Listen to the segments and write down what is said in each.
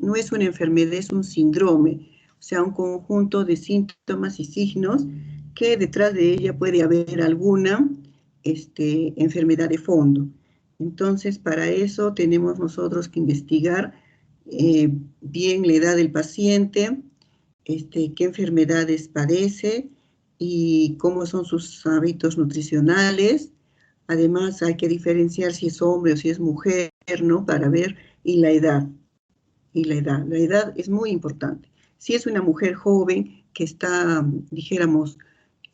no es una enfermedad, es un síndrome, o sea, un conjunto de síntomas y signos que detrás de ella puede haber alguna enfermedad de fondo. Entonces, para eso tenemos nosotros que investigar bien la edad del paciente, qué enfermedades padece y cómo son sus hábitos nutricionales. Además, hay que diferenciar si es hombre o si es mujer, ¿no? Para ver, y la edad. La edad es muy importante. Si es una mujer joven que está, dijéramos,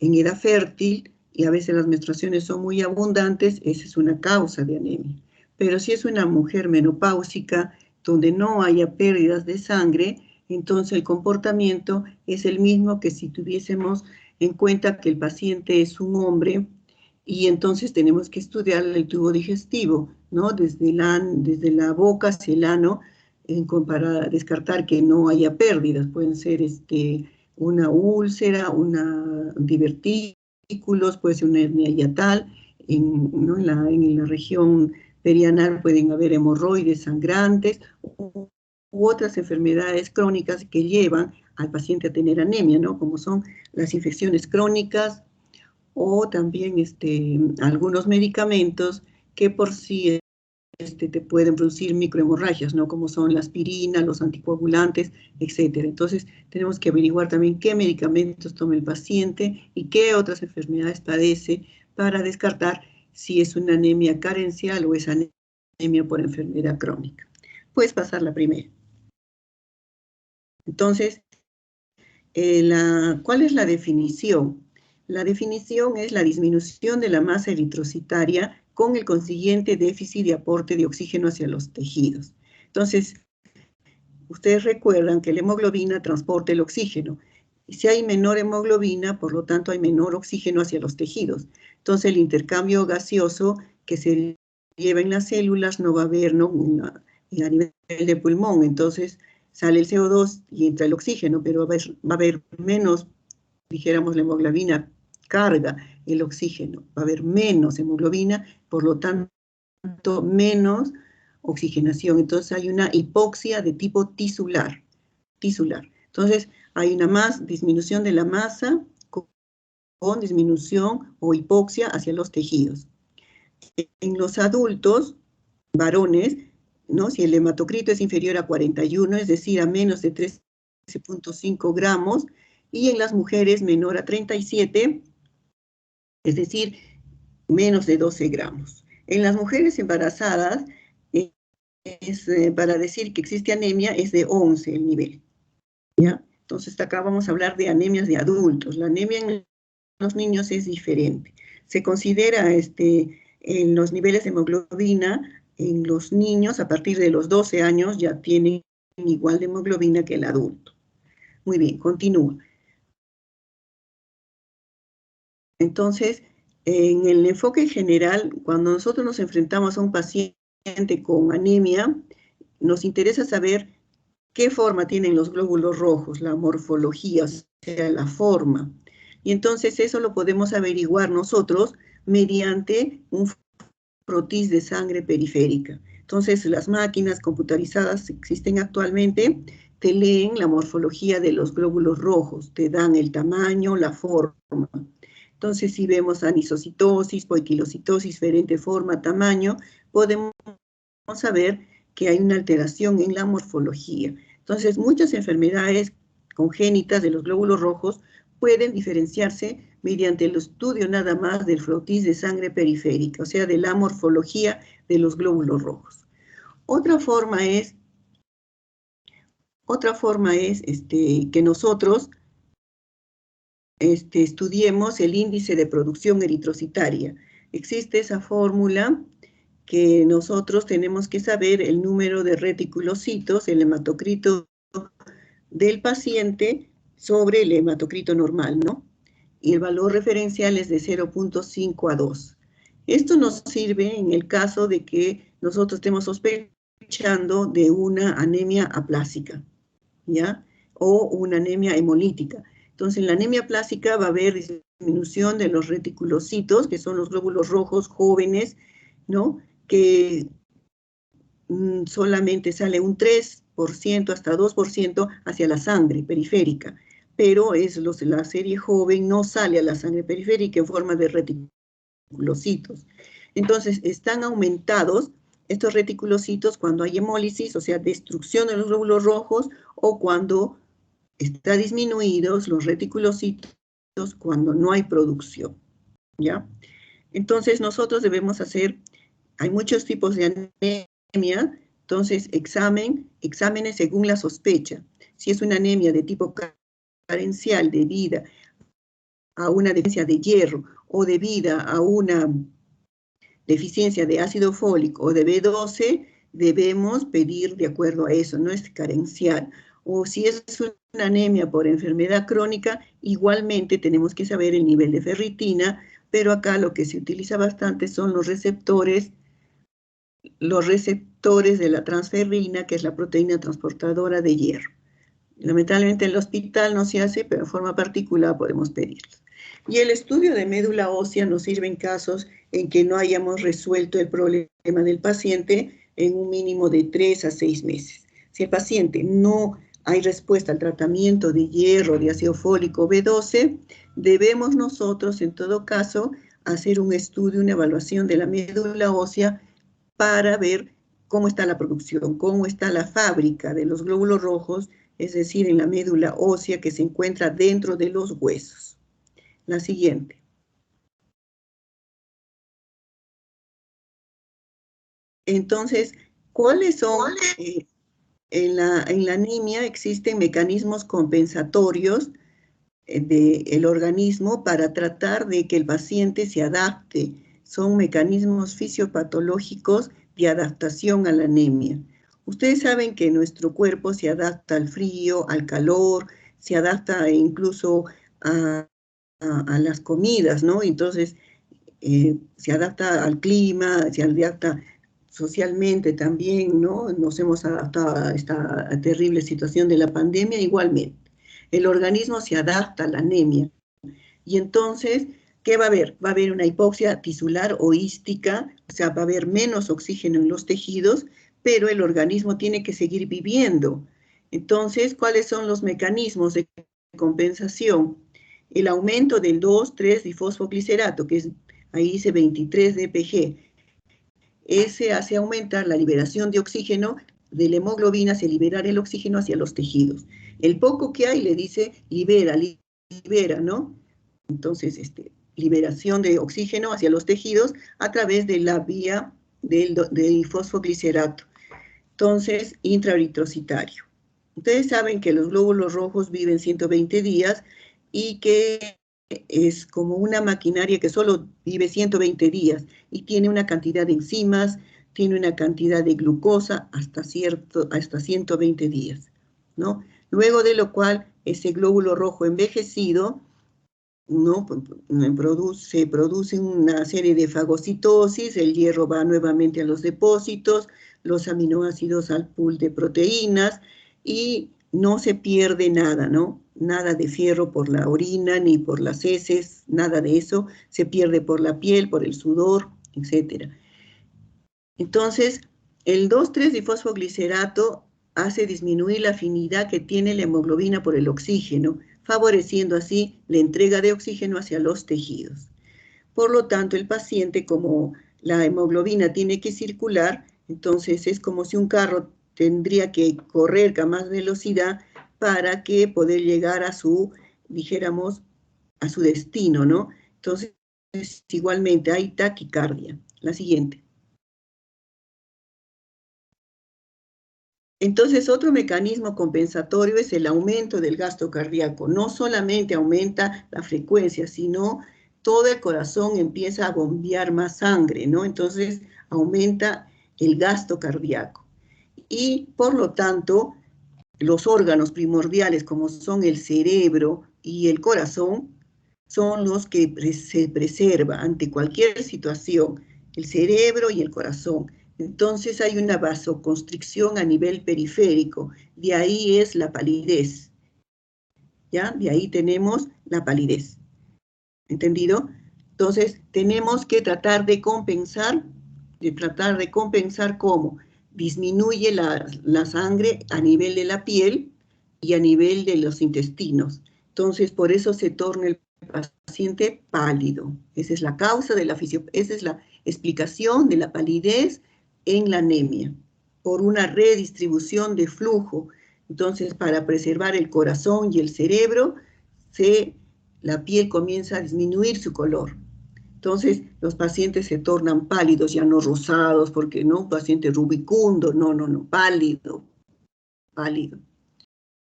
en edad fértil y a veces las menstruaciones son muy abundantes, esa es una causa de anemia. Pero si es una mujer menopáusica, donde no haya pérdidas de sangre, entonces el comportamiento es el mismo que si tuviésemos en cuenta que el paciente es un hombre y entonces tenemos que estudiar el tubo digestivo, ¿no? Desde la boca hacia el ano, para descartar que no haya pérdidas. Pueden ser una úlcera, una divertículos, puede ser una hernia hiatal, ¿no? en la región perianal pueden haber hemorroides sangrantes u otras enfermedades crónicas que llevan al paciente a tener anemia, ¿no? Como son las infecciones crónicas o también algunos medicamentos que por sí te pueden producir microhemorragias, ¿no? Como son la aspirina, los anticoagulantes, etcétera. Entonces, tenemos que averiguar también qué medicamentos toma el paciente y qué otras enfermedades padece para descartar si es una anemia carencial o es anemia por enfermedad crónica. Puedes pasar la primera. Entonces, ¿cuál es la definición? La definición es la disminución de la masa eritrocitaria con el consiguiente déficit de aporte de oxígeno hacia los tejidos. Entonces, ustedes recuerdan que la hemoglobina transporta el oxígeno. Y si hay menor hemoglobina, por lo tanto hay menor oxígeno hacia los tejidos. Entonces, el intercambio gaseoso que se lleva en las células no va a haber, ¿no? A nivel de pulmón. Entonces, sale el CO2 y entra el oxígeno, pero va a haber menos, dijéramos, la hemoglobina carga el oxígeno, va a haber menos hemoglobina, por lo tanto, menos oxigenación. Entonces hay una hipoxia de tipo tisular. Entonces hay una disminución de la masa con disminución o hipoxia hacia los tejidos. En los adultos, varones, ¿no? Si el hematocrito es inferior a 41, es decir, a menos de 13.5 gramos, y en las mujeres menor a 37, es decir, menos de 12 gramos. En las mujeres embarazadas, para decir que existe anemia, es de 11 el nivel, ¿ya? Entonces, acá vamos a hablar de anemias de adultos. La anemia en los niños es diferente. Se considera en los niveles de hemoglobina, en los niños a partir de los 12 años ya tienen igual de hemoglobina que el adulto. Muy bien, continúa. Entonces, en el enfoque general, cuando nosotros nos enfrentamos a un paciente con anemia, nos interesa saber qué forma tienen los glóbulos rojos, la morfología, o sea, la forma. Y entonces eso lo podemos averiguar nosotros mediante un frotis de sangre periférica. Entonces, las máquinas computarizadas que existen actualmente te leen la morfología de los glóbulos rojos, te dan el tamaño, la forma. Entonces, si vemos anisocitosis, poiquilocitosis, diferente forma, tamaño, podemos saber que hay una alteración en la morfología. Entonces, muchas enfermedades congénitas de los glóbulos rojos pueden diferenciarse mediante el estudio nada más del frotis de sangre periférica, o sea, de la morfología de los glóbulos rojos. Otra forma es que nosotros estudiemos el índice de producción eritrocitaria. Existe esa fórmula que nosotros tenemos que saber el número de reticulocitos, el hematocrito del paciente sobre el hematocrito normal, ¿no? Y el valor referencial es de 0.5 a 2. Esto nos sirve en el caso de que nosotros estemos sospechando de una anemia aplásica, ¿ya? O una anemia hemolítica. Entonces, en la anemia aplásica va a haber disminución de los reticulocitos, que son los glóbulos rojos jóvenes, ¿no? Que solamente sale un 3 1% hasta 2% hacia la sangre periférica, pero la serie joven no sale a la sangre periférica en forma de reticulocitos. Entonces, están aumentados estos reticulocitos cuando hay hemólisis, o sea, destrucción de los glóbulos rojos, o cuando está disminuidos los reticulocitos cuando no hay producción, ¿ya? Entonces, nosotros debemos hacer, hay muchos tipos de anemia, entonces exámenes según la sospecha. Si es una anemia de tipo carencial debido a una deficiencia de hierro o debido a una deficiencia de ácido fólico o de B12, debemos pedir de acuerdo a eso, no es carencial. O si es una anemia por enfermedad crónica, igualmente tenemos que saber el nivel de ferritina, pero acá lo que se utiliza bastante son los receptores de la transferrina, que es la proteína transportadora de hierro. Lamentablemente en el hospital no se hace, pero en forma particular podemos pedirlos. Y el estudio de médula ósea nos sirve en casos en que no hayamos resuelto el problema del paciente en un mínimo de 3 a 6 meses. Si el paciente no hay respuesta al tratamiento de hierro, de ácido fólico B12, debemos nosotros en todo caso hacer un estudio, una evaluación de la médula ósea para ver cómo está la producción, cómo está la fábrica de los glóbulos rojos, es decir, en la médula ósea que se encuentra dentro de los huesos. La siguiente. Entonces, ¿cuáles son? En la anemia existen mecanismos compensatorios del organismo para tratar de que el paciente se adapte. Son mecanismos fisiopatológicos de adaptación a la anemia. Ustedes saben que nuestro cuerpo se adapta al frío, al calor, se adapta incluso a las comidas, ¿no? Entonces, se adapta al clima, se adapta socialmente también, ¿no? Nos hemos adaptado a esta terrible situación de la pandemia igualmente. El organismo se adapta a la anemia. Y entonces, ¿qué va a haber? Va a haber una hipoxia tisular o ística, o sea, va a haber menos oxígeno en los tejidos, pero el organismo tiene que seguir viviendo. Entonces, ¿cuáles son los mecanismos de compensación? El aumento del 2,3-difosfoglicerato, que es, ahí dice 23-DPG. Ese hace aumentar la liberación de oxígeno de la hemoglobina, hace liberar el oxígeno hacia los tejidos. El poco que hay le dice libera, ¿no? Entonces, liberación de oxígeno hacia los tejidos a través de la vía del fosfoglicerato. Entonces, intraeritrocitario. Ustedes saben que los glóbulos rojos viven 120 días y que es como una maquinaria que solo vive 120 días y tiene una cantidad de enzimas, tiene una cantidad de glucosa hasta 120 días, ¿no? Luego de lo cual ese glóbulo rojo envejecido, ¿no? Se produce una serie de fagocitosis, el hierro va nuevamente a los depósitos, los aminoácidos al pool de proteínas y no se pierde nada, ¿no? Nada de fierro por la orina ni por las heces, nada de eso, se pierde por la piel, por el sudor, etc. Entonces, el 2,3-difosfoglicerato hace disminuir la afinidad que tiene la hemoglobina por el oxígeno, favoreciendo así la entrega de oxígeno hacia los tejidos. Por lo tanto, el paciente, como la hemoglobina tiene que circular, entonces es como si un carro tendría que correr a más velocidad para que poder llegar a su, dijéramos, a su destino, ¿no? Entonces, igualmente hay taquicardia. La siguiente. Entonces, otro mecanismo compensatorio es el aumento del gasto cardíaco. No solamente aumenta la frecuencia, sino todo el corazón empieza a bombear más sangre, ¿no? Entonces, aumenta el gasto cardíaco. Y, por lo tanto, los órganos primordiales, como son el cerebro y el corazón, son los que se preservan ante cualquier situación, el cerebro y el corazón. Entonces hay una vasoconstricción a nivel periférico, de ahí es la palidez, ¿ya? De ahí tenemos la palidez, ¿entendido? Entonces tenemos que tratar de compensar ¿cómo? disminuye la sangre a nivel de la piel y a nivel de los intestinos. Entonces, por eso se torna el paciente pálido. Esa es la causa de esa es la explicación de la palidez en la anemia, por una redistribución de flujo. Entonces, para preservar el corazón y el cerebro, la piel comienza a disminuir su color. Entonces, los pacientes se tornan pálidos, ya no rosados, porque no un paciente rubicundo, no, pálido.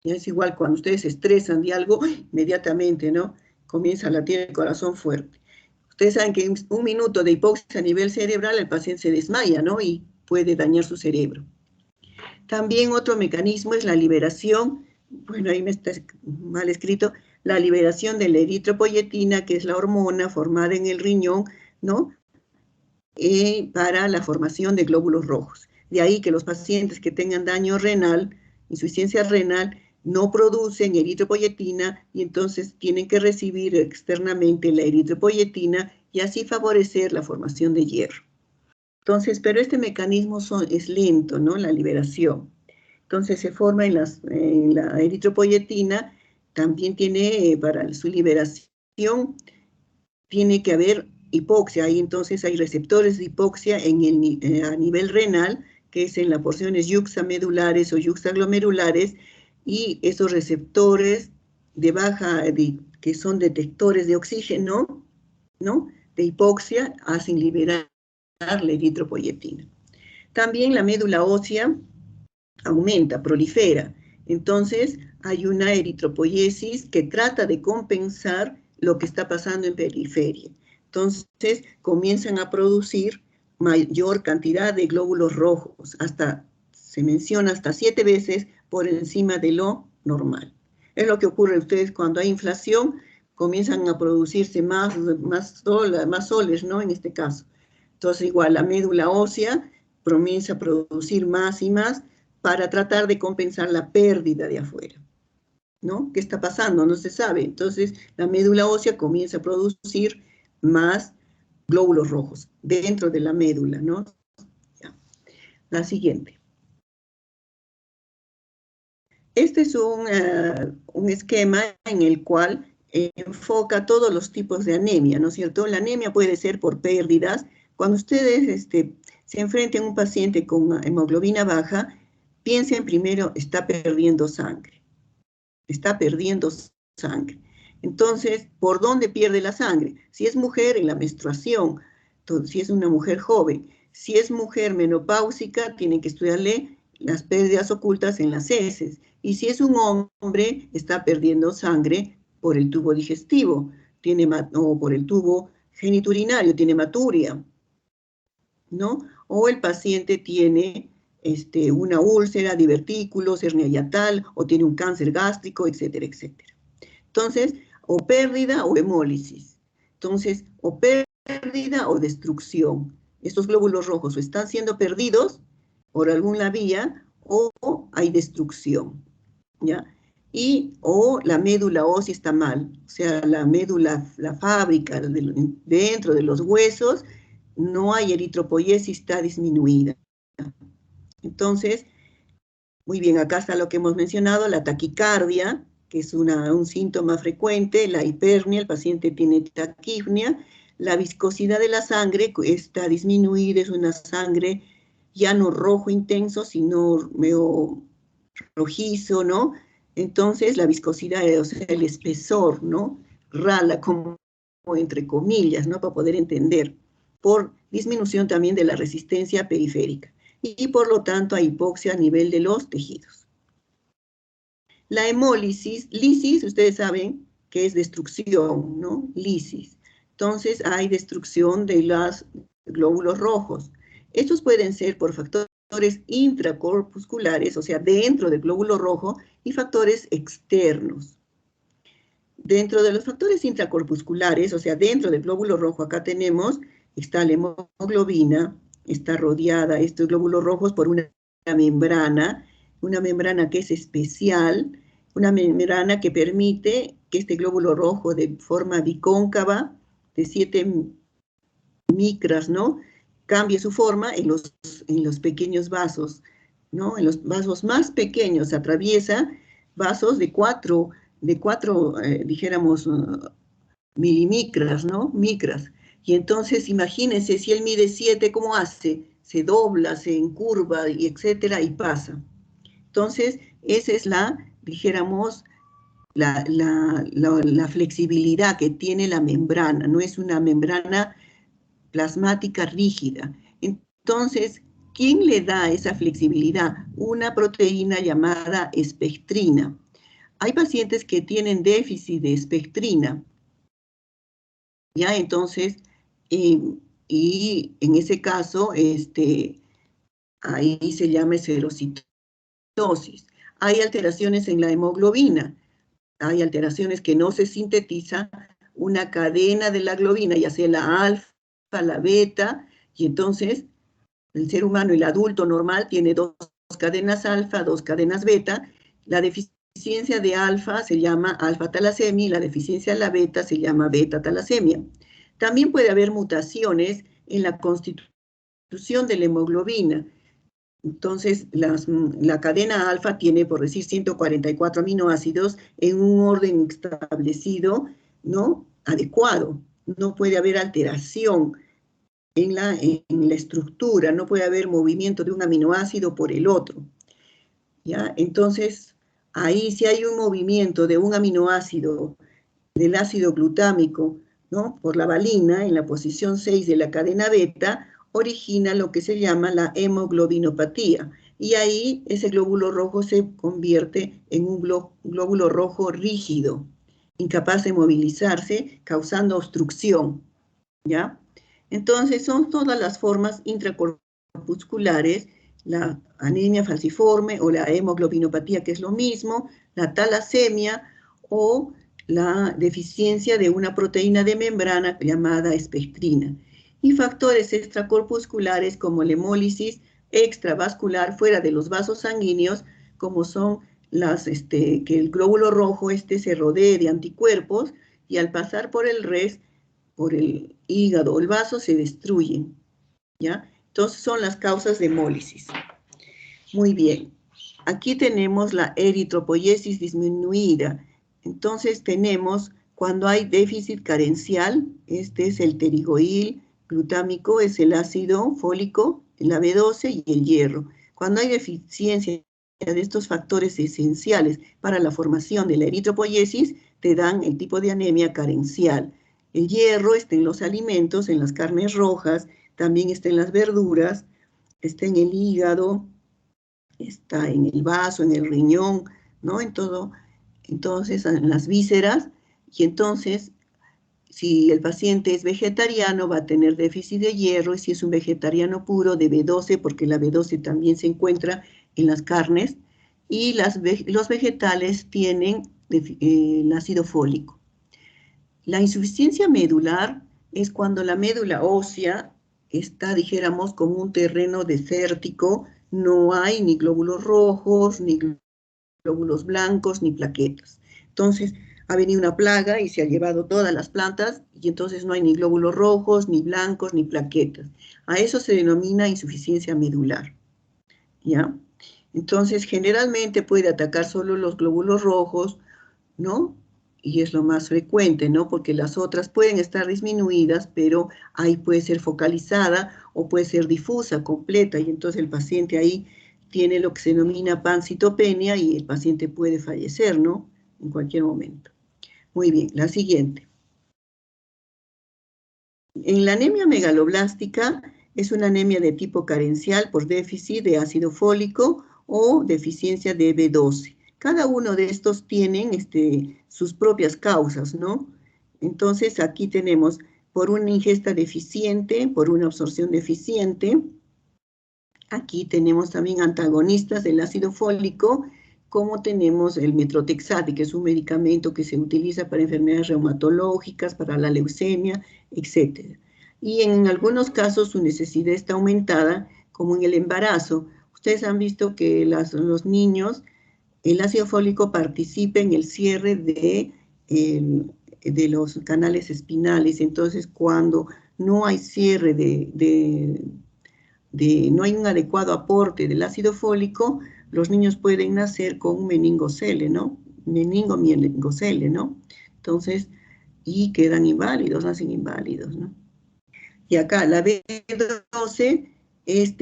Ya es igual cuando ustedes se estresan de algo, inmediatamente, ¿no? Comienza a latir el corazón fuerte. Ustedes saben que en un minuto de hipoxia a nivel cerebral el paciente se desmaya, ¿no? Y puede dañar su cerebro. También otro mecanismo es la liberación, bueno, ahí me está mal escrito, la liberación de la eritropoyetina, que es la hormona formada en el riñón, ¿no? Para la formación de glóbulos rojos. De ahí que los pacientes que tengan daño renal, insuficiencia renal, no producen eritropoyetina y entonces tienen que recibir externamente la eritropoyetina y así favorecer la formación de hierro. Entonces, pero este mecanismo es lento, ¿no? La liberación. Entonces se forma en la eritropoyetina, también tiene, para su liberación, tiene que haber hipoxia, ahí entonces hay receptores de hipoxia a nivel renal, que es en las porciones yuxtamedulares o yuxtaglomerulares, y esos receptores que son detectores de oxígeno, ¿no? De hipoxia, hacen liberar la eritropoyetina. También la médula ósea aumenta, prolifera. Entonces, hay una eritropoiesis que trata de compensar lo que está pasando en periferia. Entonces, comienzan a producir mayor cantidad de glóbulos rojos, se menciona hasta 7 veces por encima de lo normal. Es lo que ocurre a ustedes cuando hay inflación, comienzan a producirse más soles, ¿no? En este caso. Entonces, igual, la médula ósea comienza a producir más y más para tratar de compensar la pérdida de afuera, ¿no? ¿Qué está pasando? No se sabe. Entonces, la médula ósea comienza a producir más glóbulos rojos dentro de la médula, ¿no? Ya. La siguiente. Este es un esquema en el cual enfoca todos los tipos de anemia, ¿no es cierto? La anemia puede ser por pérdidas. Cuando ustedes se enfrenten a un paciente con hemoglobina baja, piensen primero, está perdiendo sangre. Está perdiendo sangre. Entonces, ¿por dónde pierde la sangre? Si es mujer, en la menstruación. Entonces, si es una mujer joven. Si es mujer menopáusica, tienen que estudiarle las pérdidas ocultas en las heces. Y si es un hombre, está perdiendo sangre por el tubo digestivo, o por el tubo geniturinario, tiene hematuria, ¿no? O el paciente tiene una úlcera, divertículos, hernia hiatal, o tiene un cáncer gástrico, etcétera, etcétera. Entonces, o pérdida o hemólisis. Entonces, o pérdida o destrucción. Estos glóbulos rojos o están siendo perdidos por alguna vía o hay destrucción, ¿ya? O la médula ósea está mal, o sea, la médula, la fábrica dentro de los huesos, no hay eritropoiesis, está disminuida. Entonces, muy bien, acá está lo que hemos mencionado, la taquicardia, que es un síntoma frecuente, la hipernia, el paciente tiene taquipnia, la viscosidad de la sangre está disminuida, es una sangre ya no rojo intenso, sino medio rojizo, ¿no? Entonces, la viscosidad, o sea, el espesor, ¿no? Rala, como entre comillas, ¿no? Para poder entender, por disminución también de la resistencia periférica. Y por lo tanto, hay hipoxia a nivel de los tejidos. La hemólisis, lisis, ustedes saben que es destrucción, ¿no? Lisis. Entonces, hay destrucción de los glóbulos rojos. Estos pueden ser por factores intracorpusculares, o sea, dentro del glóbulo rojo, y factores externos. Dentro de los factores intracorpusculares, o sea, dentro del glóbulo rojo, acá está la hemoglobina, está rodeada estos glóbulos rojos por una membrana que es especial, una membrana que permite que este glóbulo rojo de forma bicóncava, de 7 micras, ¿no? cambie su forma en los pequeños vasos, ¿no? En los vasos más pequeños atraviesa vasos de 4, dijéramos, milimicras, ¿no? Micras. Y entonces, imagínense, si él mide 7, ¿cómo hace? Se dobla, se encurva, y etcétera, y pasa. Entonces, esa es dijéramos, la flexibilidad que tiene la membrana, no es una membrana plasmática rígida. Entonces, ¿quién le da esa flexibilidad? Una proteína llamada espectrina. Hay pacientes que tienen déficit de espectrina, ¿ya? Entonces, y en ese caso, ahí se llama esferocitosis. Hay alteraciones en la hemoglobina, hay alteraciones que no se sintetiza una cadena de la globina, ya sea la alfa, la beta, y entonces el ser humano, el adulto normal, tiene 2 cadenas alfa, 2 cadenas beta. La deficiencia de alfa se llama alfa-talasemia y la deficiencia de la beta se llama beta-talasemia. También puede haber mutaciones en la constitución de la hemoglobina. Entonces, la cadena alfa tiene, por decir, 144 aminoácidos en un orden establecido, ¿no? Adecuado. No puede haber alteración en la estructura, no puede haber movimiento de un aminoácido por el otro, ¿ya? Entonces, ahí si hay un movimiento de un aminoácido, del ácido glutámico, ¿no? Por la valina, en la posición 6 de la cadena beta, origina lo que se llama la hemoglobinopatía, y ahí ese glóbulo rojo se convierte en un glóbulo rojo rígido, incapaz de movilizarse, causando obstrucción, ¿ya? Entonces, son todas las formas intracorpusculares, la anemia falciforme o la hemoglobinopatía, que es lo mismo, la talasemia o la deficiencia de una proteína de membrana llamada espectrina. Y factores extracorpusculares como la hemólisis extravascular fuera de los vasos sanguíneos, como son que el glóbulo rojo se rodee de anticuerpos y al pasar por el por el hígado o el vaso se destruyen, ¿ya? Entonces son las causas de hemólisis. Muy bien. Aquí tenemos la eritropoiesis disminuida. Entonces tenemos cuando hay déficit carencial, este es el pterigoil glutámico, es el ácido fólico, la B12 y el hierro. Cuando hay deficiencia de estos factores esenciales para la formación de la eritropoiesis, te dan el tipo de anemia carencial. El hierro está en los alimentos, en las carnes rojas, también está en las verduras, está en el hígado, está en el vaso, en el riñón, ¿no? Entonces, en las vísceras, y entonces, si el paciente es vegetariano, va a tener déficit de hierro, y si es un vegetariano puro, de B12, porque la B12 también se encuentra en las carnes, y los vegetales tienen el ácido fólico. La insuficiencia medular es cuando la médula ósea está, dijéramos, como un terreno desértico, no hay ni glóbulos rojos, ni glóbulos blancos, ni plaquetas. Entonces, ha venido una plaga y se ha llevado todas las plantas y entonces no hay ni glóbulos rojos, ni blancos, ni plaquetas. A eso se denomina insuficiencia medular, ¿ya? Entonces, generalmente puede atacar solo los glóbulos rojos, ¿no? Y es lo más frecuente, ¿no? Porque las otras pueden estar disminuidas, pero ahí puede ser focalizada o puede ser difusa, completa, y entonces el paciente ahí tiene lo que se denomina pancitopenia y el paciente puede fallecer, ¿no? En cualquier momento. Muy bien, la siguiente. En la anemia megaloblástica es una anemia de tipo carencial por déficit de ácido fólico o deficiencia de B12. Cada uno de estos tienen sus propias causas, ¿no? Entonces aquí tenemos por una ingesta deficiente, por una absorción deficiente. Aquí tenemos también antagonistas del ácido fólico, como tenemos el metrotexate, que es un medicamento que se utiliza para enfermedades reumatológicas, para la leucemia, etc. Y en algunos casos su necesidad está aumentada, como en el embarazo. Ustedes han visto que los niños, el ácido fólico participa en el cierre de los canales espinales. Entonces, cuando no hay cierre no hay un adecuado aporte del ácido fólico, los niños pueden nacer con un meningocele, ¿no? Meningomielingocele, ¿no? Entonces, y quedan inválidos, nacen inválidos, ¿no? Y acá la B12,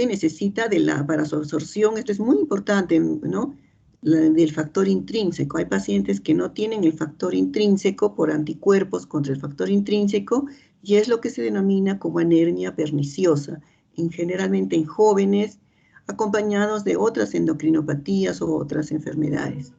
necesita para su absorción, esto es muy importante, ¿no? Del factor intrínseco. Hay pacientes que no tienen el factor intrínseco por anticuerpos contra el factor intrínseco y es lo que se denomina como anemia perniciosa, generalmente en jóvenes, acompañados de otras endocrinopatías o otras enfermedades.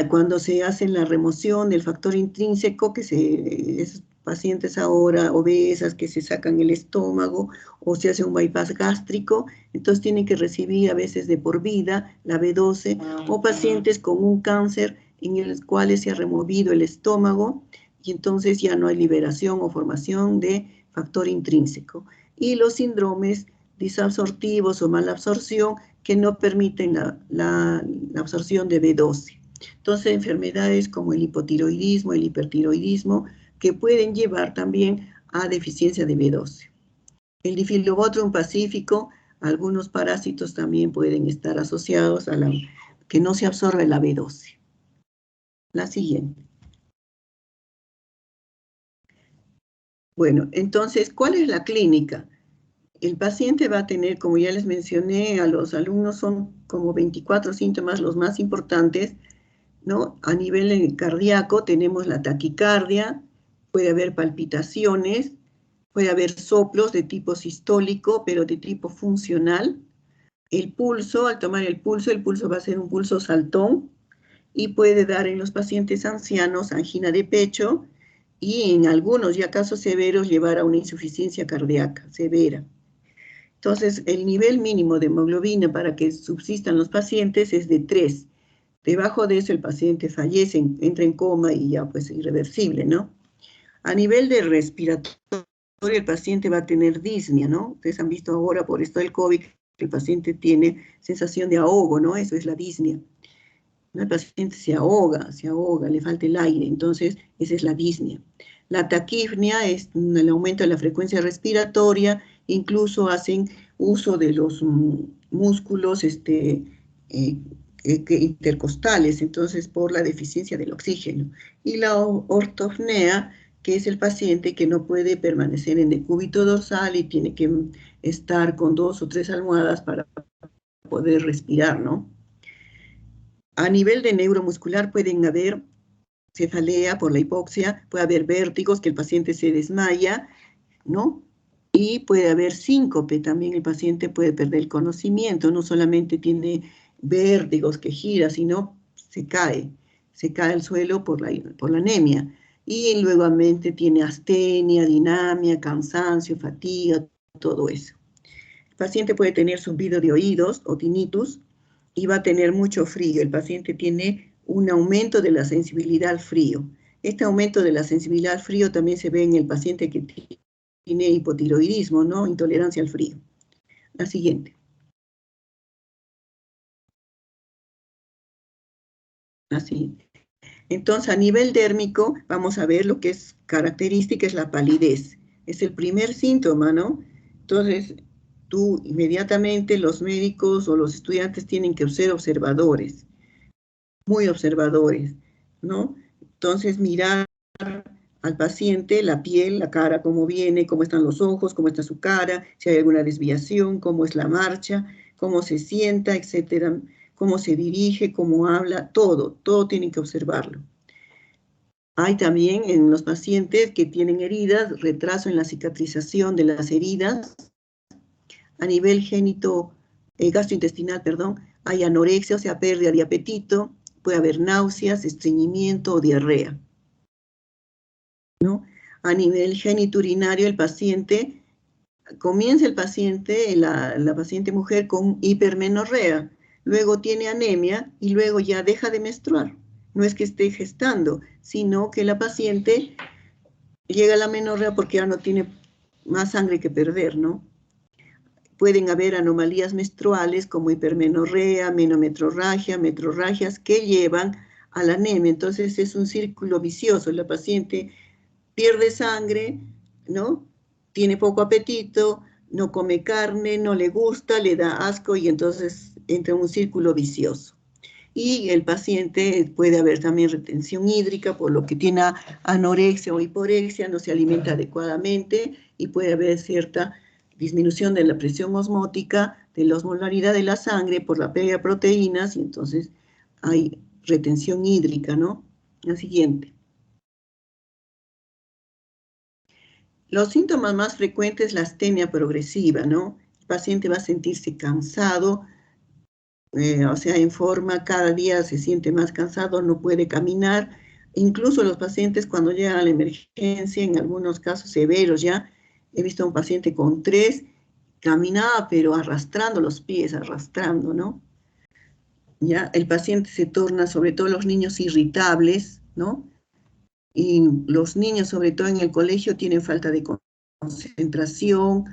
Cuando se hace la remoción del factor intrínseco, esos pacientes ahora obesas que se sacan el estómago o se hace un bypass gástrico, entonces tienen que recibir a veces de por vida la B12, o pacientes con un cáncer en el cual se ha removido el estómago y entonces ya no hay liberación o formación de factor intrínseco. Y los síndromes disabsortivos o malabsorción que no permiten la absorción de B12. Entonces, enfermedades como el hipotiroidismo, el hipertiroidismo, que pueden llevar también a deficiencia de B12. El Diffidobotrum pacífico, algunos parásitos también pueden estar asociados a que no se absorbe la B12. La siguiente. Bueno, entonces, ¿cuál es la clínica? El paciente va a tener, como ya les mencioné, a los alumnos son como 24 síntomas los más importantes, ¿no? A nivel cardíaco tenemos la taquicardia, puede haber palpitaciones, puede haber soplos de tipo sistólico, pero de tipo funcional. El pulso, al tomar el pulso va a ser un pulso saltón y puede dar en los pacientes ancianos angina de pecho y en algunos ya casos severos llevar a una insuficiencia cardíaca severa. Entonces, el nivel mínimo de hemoglobina para que subsistan los pacientes es de 3. Debajo de eso el paciente fallece, entra en coma y ya pues irreversible, ¿no? A nivel de respiratorio, el paciente va a tener disnea, ¿no? Ustedes han visto ahora por esto del COVID que el paciente tiene sensación de ahogo, ¿no? Eso es la disnea. El paciente se ahoga, le falta el aire, entonces esa es la disnea. La taquipnea es el aumento de la frecuencia respiratoria, incluso hacen uso de los músculos intercostales, entonces por la deficiencia del oxígeno. Y la ortopnea, que es el paciente que no puede permanecer en decúbito dorsal y tiene que estar con 2 o 3 almohadas para poder respirar, ¿no? A nivel de neuromuscular pueden haber cefalea por la hipoxia, puede haber vértigos, que el paciente se desmaya, ¿no? Y puede haber síncope, también el paciente puede perder el conocimiento, no solamente tiene vértigos que gira, sino se cae al suelo por la anemia. Y luego tiene astenia, dinamia, cansancio, fatiga, todo eso. El paciente puede tener zumbido de oídos o tinnitus y va a tener mucho frío. El paciente tiene un aumento de la sensibilidad al frío. Este aumento de la sensibilidad al frío también se ve en el paciente que tiene hipotiroidismo, ¿no? Intolerancia al frío. La siguiente. La siguiente. Entonces, a nivel dérmico, vamos a ver lo que es característica, es la palidez. Es el primer síntoma, ¿no? Entonces, tú inmediatamente, los médicos o los estudiantes tienen que ser observadores, muy observadores, ¿no? Entonces, mirar al paciente, la piel, la cara, cómo viene, cómo están los ojos, cómo está su cara, si hay alguna desviación, cómo es la marcha, cómo se sienta, etcétera, cómo se dirige, cómo habla, todo tienen que observarlo. Hay también en los pacientes que tienen heridas, retraso en la cicatrización de las heridas. A nivel gastrointestinal, perdón, hay anorexia, o sea, pérdida de apetito, puede haber náuseas, estreñimiento o diarrea, ¿no? A nivel genitourinario, comienza el paciente, la paciente mujer con hipermenorrea, luego tiene anemia y luego ya deja de menstruar. No es que esté gestando, sino que la paciente llega a la menorrea porque ya no tiene más sangre que perder, ¿no? Pueden haber anomalías menstruales como hipermenorrea, menometrorragia, metrorragias que llevan a la anemia. Entonces es un círculo vicioso. La paciente pierde sangre, ¿no? Tiene poco apetito, no come carne, no le gusta, le da asco y entonces entra en un círculo vicioso. Y el paciente puede haber también retención hídrica, por lo que tiene anorexia o hiporexia, no se alimenta adecuadamente y puede haber cierta disminución de la presión osmótica, de la osmolaridad de la sangre por la pérdida de proteínas y entonces hay retención hídrica, ¿no? La siguiente. Los síntomas más frecuentes, la astenia progresiva, ¿no? El paciente va a sentirse cansado, o sea, en forma, cada día se siente más cansado, no puede caminar. Incluso los pacientes cuando llegan a la emergencia, en algunos casos severos ya, he visto a un paciente con 3, caminaba pero arrastrando los pies, arrastrando, ¿no? Ya el paciente se torna, sobre todo los niños, irritables, ¿no? Y los niños, sobre todo en el colegio, tienen falta de concentración,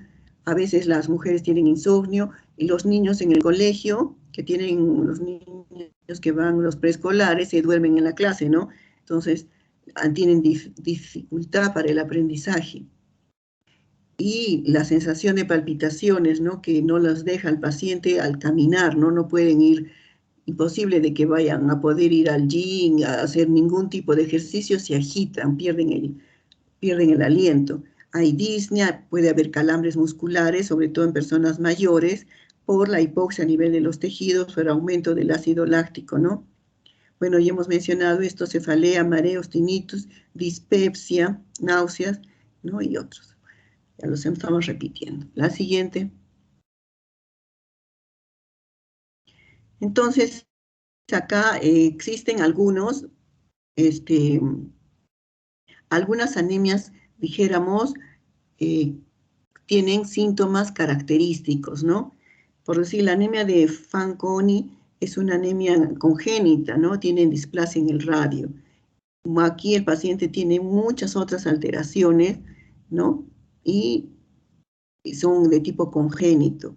a veces las mujeres tienen insomnio, y los niños en el colegio, que tienen los niños que van a los preescolares, se duermen en la clase, ¿no? Entonces, tienen dificultad para el aprendizaje. Y la sensación de palpitaciones, ¿no? Que no las deja el paciente al caminar, ¿no? No pueden ir, imposible de que vayan a poder ir al gym, a hacer ningún tipo de ejercicio, se agitan, pierden el aliento. Hay disnea, puede haber calambres musculares, sobre todo en personas mayores, por la hipoxia a nivel de los tejidos, por aumento del ácido láctico, ¿no? Bueno, ya hemos mencionado esto, cefalea, mareos, tinnitus, dispepsia, náuseas, ¿no? Y otros. Ya los estamos repitiendo. La siguiente. Entonces, acá existen algunas anemias, dijéramos, eh, tienen síntomas característicos, ¿no? Por decir, la anemia de Fanconi es una anemia congénita, ¿no? Tienen displasia en el radio. Aquí el paciente tiene muchas otras alteraciones, ¿no? Y son de tipo congénito.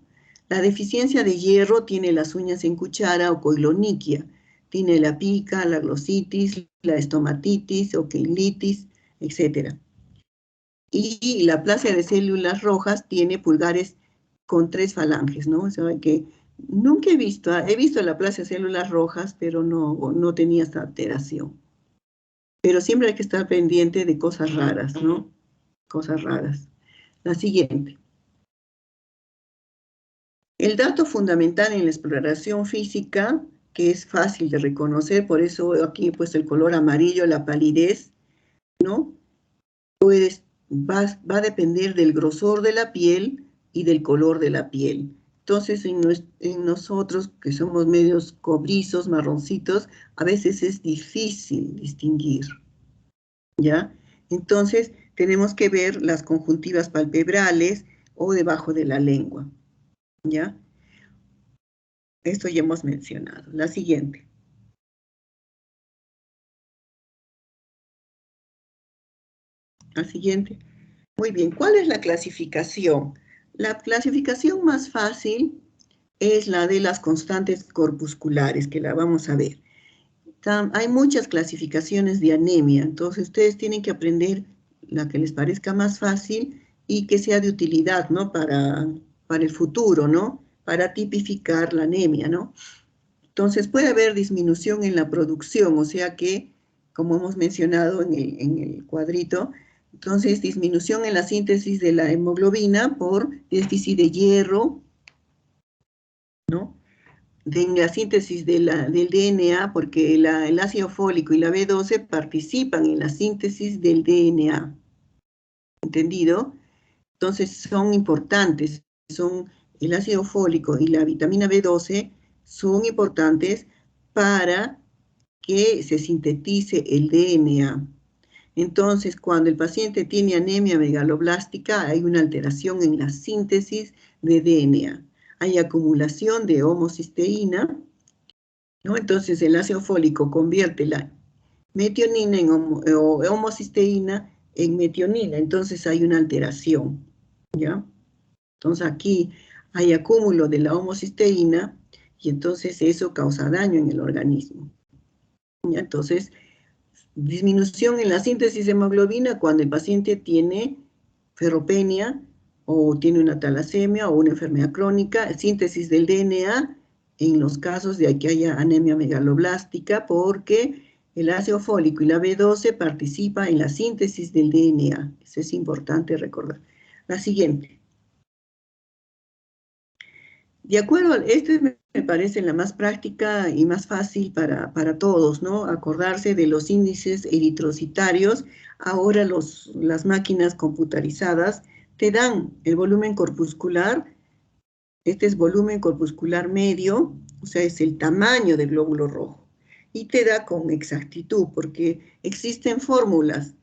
La deficiencia de hierro tiene las uñas en cuchara o coiloniquia, tiene la pica, la glositis, la estomatitis o queilitis, etc. Y la aplasia de células rojas tiene pulgares con 3 falanges, ¿no? O sea que nunca he visto la aplasia de células rojas, pero no tenía esta alteración. Pero siempre hay que estar pendiente de cosas raras, ¿no? Cosas raras. La siguiente. El dato fundamental en la exploración física, que es fácil de reconocer, por eso aquí he puesto el color amarillo, la palidez, ¿no? Va a depender del grosor de la piel y del color de la piel. Entonces, en nosotros, que somos medios cobrizos, marroncitos, a veces es difícil distinguir, ¿ya? Entonces, tenemos que ver las conjuntivas palpebrales o debajo de la lengua, ¿ya? Esto ya hemos mencionado. La siguiente. La siguiente. Muy bien, ¿cuál es la clasificación? La clasificación más fácil es la de las constantes corpusculares, que la vamos a ver. Hay muchas clasificaciones de anemia, entonces ustedes tienen que aprender la que les parezca más fácil y que sea de utilidad, ¿no? Para el futuro, ¿no? Para tipificar la anemia, ¿no? Entonces puede haber disminución en la producción, o sea que, como hemos mencionado en el cuadrito, entonces disminución en la síntesis de la hemoglobina por déficit de hierro, ¿no? En la síntesis del DNA, porque el ácido fólico y la B12 participan en la síntesis del DNA. ¿Entendido? Entonces son importantes, son el ácido fólico y la vitamina B12 son importantes para que se sintetice el DNA. Entonces, cuando el paciente tiene anemia megaloblástica, hay una alteración en la síntesis de DNA. Hay acumulación de homocisteína, ¿no? Entonces, el ácido fólico convierte la metionina o homocisteína en metionina. Entonces, hay una alteración, ¿ya? Entonces, aquí hay acúmulo de la homocisteína y entonces eso causa daño en el organismo. ¿Ya? Entonces, disminución en la síntesis de hemoglobina cuando el paciente tiene ferropenia o tiene una talasemia o una enfermedad crónica, síntesis del DNA en los casos de que haya anemia megaloblástica, porque el ácido fólico y la B12 participan en la síntesis del DNA. Eso es importante recordar. La siguiente. De acuerdo, me parece la más práctica y más fácil para todos, ¿no? Acordarse de los índices eritrocitarios. Ahora las máquinas computarizadas te dan el volumen corpuscular. Este es volumen corpuscular medio, o sea, es el tamaño del glóbulo rojo. Y te da con exactitud, porque existen fórmulas,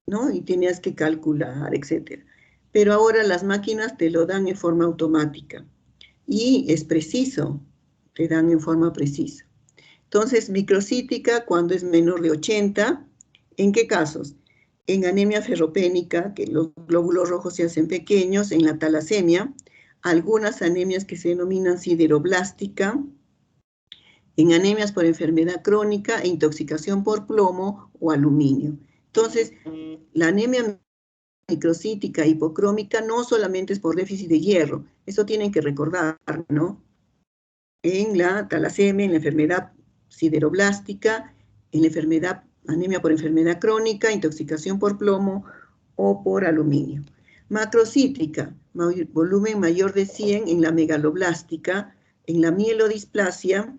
¿no? Y tenías que calcular, etc. Pero ahora las máquinas te lo dan en forma automática. Y es preciso, te dan en forma precisa. Entonces, microcítica cuando es menor de 80, ¿en qué casos? En anemia ferropénica, que los glóbulos rojos se hacen pequeños, en la talasemia, algunas anemias que se denominan sideroblástica, en anemias por enfermedad crónica e intoxicación por plomo o aluminio. Entonces, la anemia microcítica hipocrómica no solamente es por déficit de hierro, eso tienen que recordar, ¿no? En la talasemia, en la enfermedad sideroblástica, en la enfermedad, anemia por enfermedad crónica, intoxicación por plomo o por aluminio. Macrocítrica, volumen mayor de 100 en la megaloblástica, en la mielodisplasia,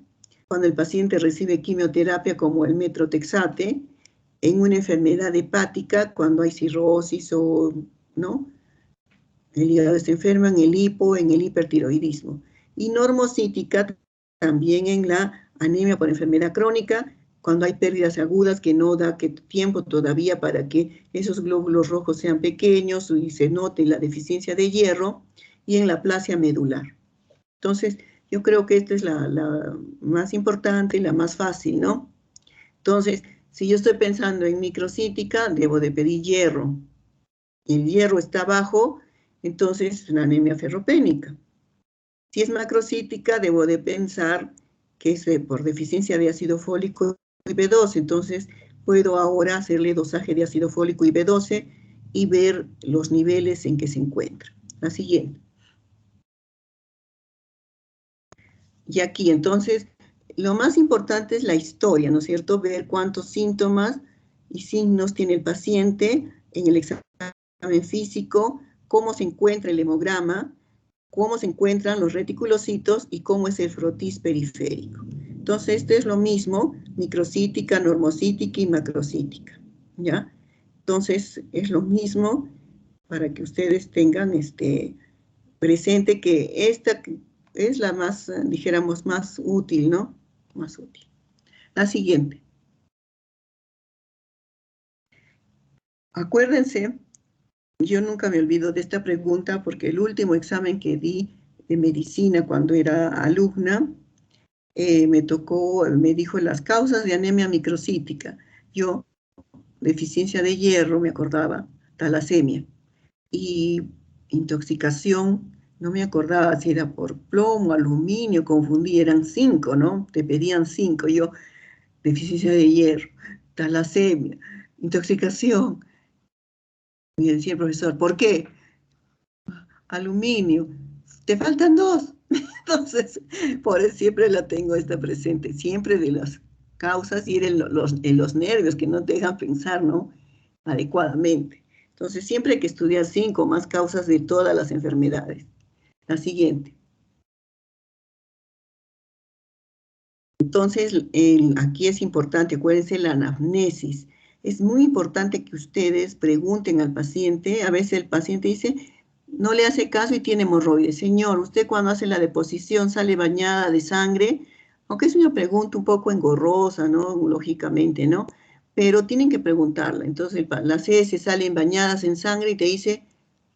cuando el paciente recibe quimioterapia como el metrotexate, en una enfermedad hepática, cuando hay cirrosis o, ¿no? El hígado está enfermo, en el hipo, en el hipertiroidismo. Y normocítica también en la anemia por enfermedad crónica, cuando hay pérdidas agudas que no da tiempo todavía para que esos glóbulos rojos sean pequeños y se note la deficiencia de hierro, y en la aplasia medular. Entonces, yo creo que esta es la más importante y la más fácil, ¿no? Entonces, si yo estoy pensando en microcítica, debo de pedir hierro. El hierro está bajo, entonces la anemia ferropénica. Si es macrocítica, debo de pensar que es por deficiencia de ácido fólico y B12, entonces puedo ahora hacerle dosaje de ácido fólico y B12 y ver los niveles en que se encuentra. La siguiente. Y aquí, entonces, lo más importante es la historia, ¿no es cierto? Ver cuántos síntomas y signos tiene el paciente en el examen físico, cómo se encuentra el hemograma, cómo se encuentran los reticulocitos y cómo es el frotis periférico. Entonces, esto es lo mismo, microcítica, normocítica y macrocítica, ¿ya? Entonces, es lo mismo para que ustedes tengan presente que esta es la más, dijéramos, más útil, ¿no? Más útil. La siguiente. Acuérdense, yo nunca me olvido de esta pregunta porque el último examen que di de medicina cuando era alumna, me dijo las causas de anemia microcítica. Yo, deficiencia de hierro, me acordaba, talasemia. Y intoxicación, no me acordaba si era por plomo, aluminio, confundí, eran 5, ¿no? Te pedían 5, yo, deficiencia de hierro, talasemia, intoxicación. Y decía el profesor, ¿por qué? Aluminio, te faltan 2. Entonces, por eso siempre la tengo esta presente, siempre de las causas y en los nervios que no te dejan pensar, ¿no? Adecuadamente. Entonces, siempre hay que estudiar 5 más causas de todas las enfermedades. La siguiente. Entonces, aquí es importante, acuérdense, la anamnesis. Es muy importante que ustedes pregunten al paciente. A veces el paciente dice, no le hace caso y tiene hemorroides. Señor, usted cuando hace la deposición sale bañada de sangre, aunque es una pregunta un poco engorrosa, ¿no? Lógicamente, ¿no? Pero tienen que preguntarla. Entonces, las heces salen bañadas en sangre y te dice,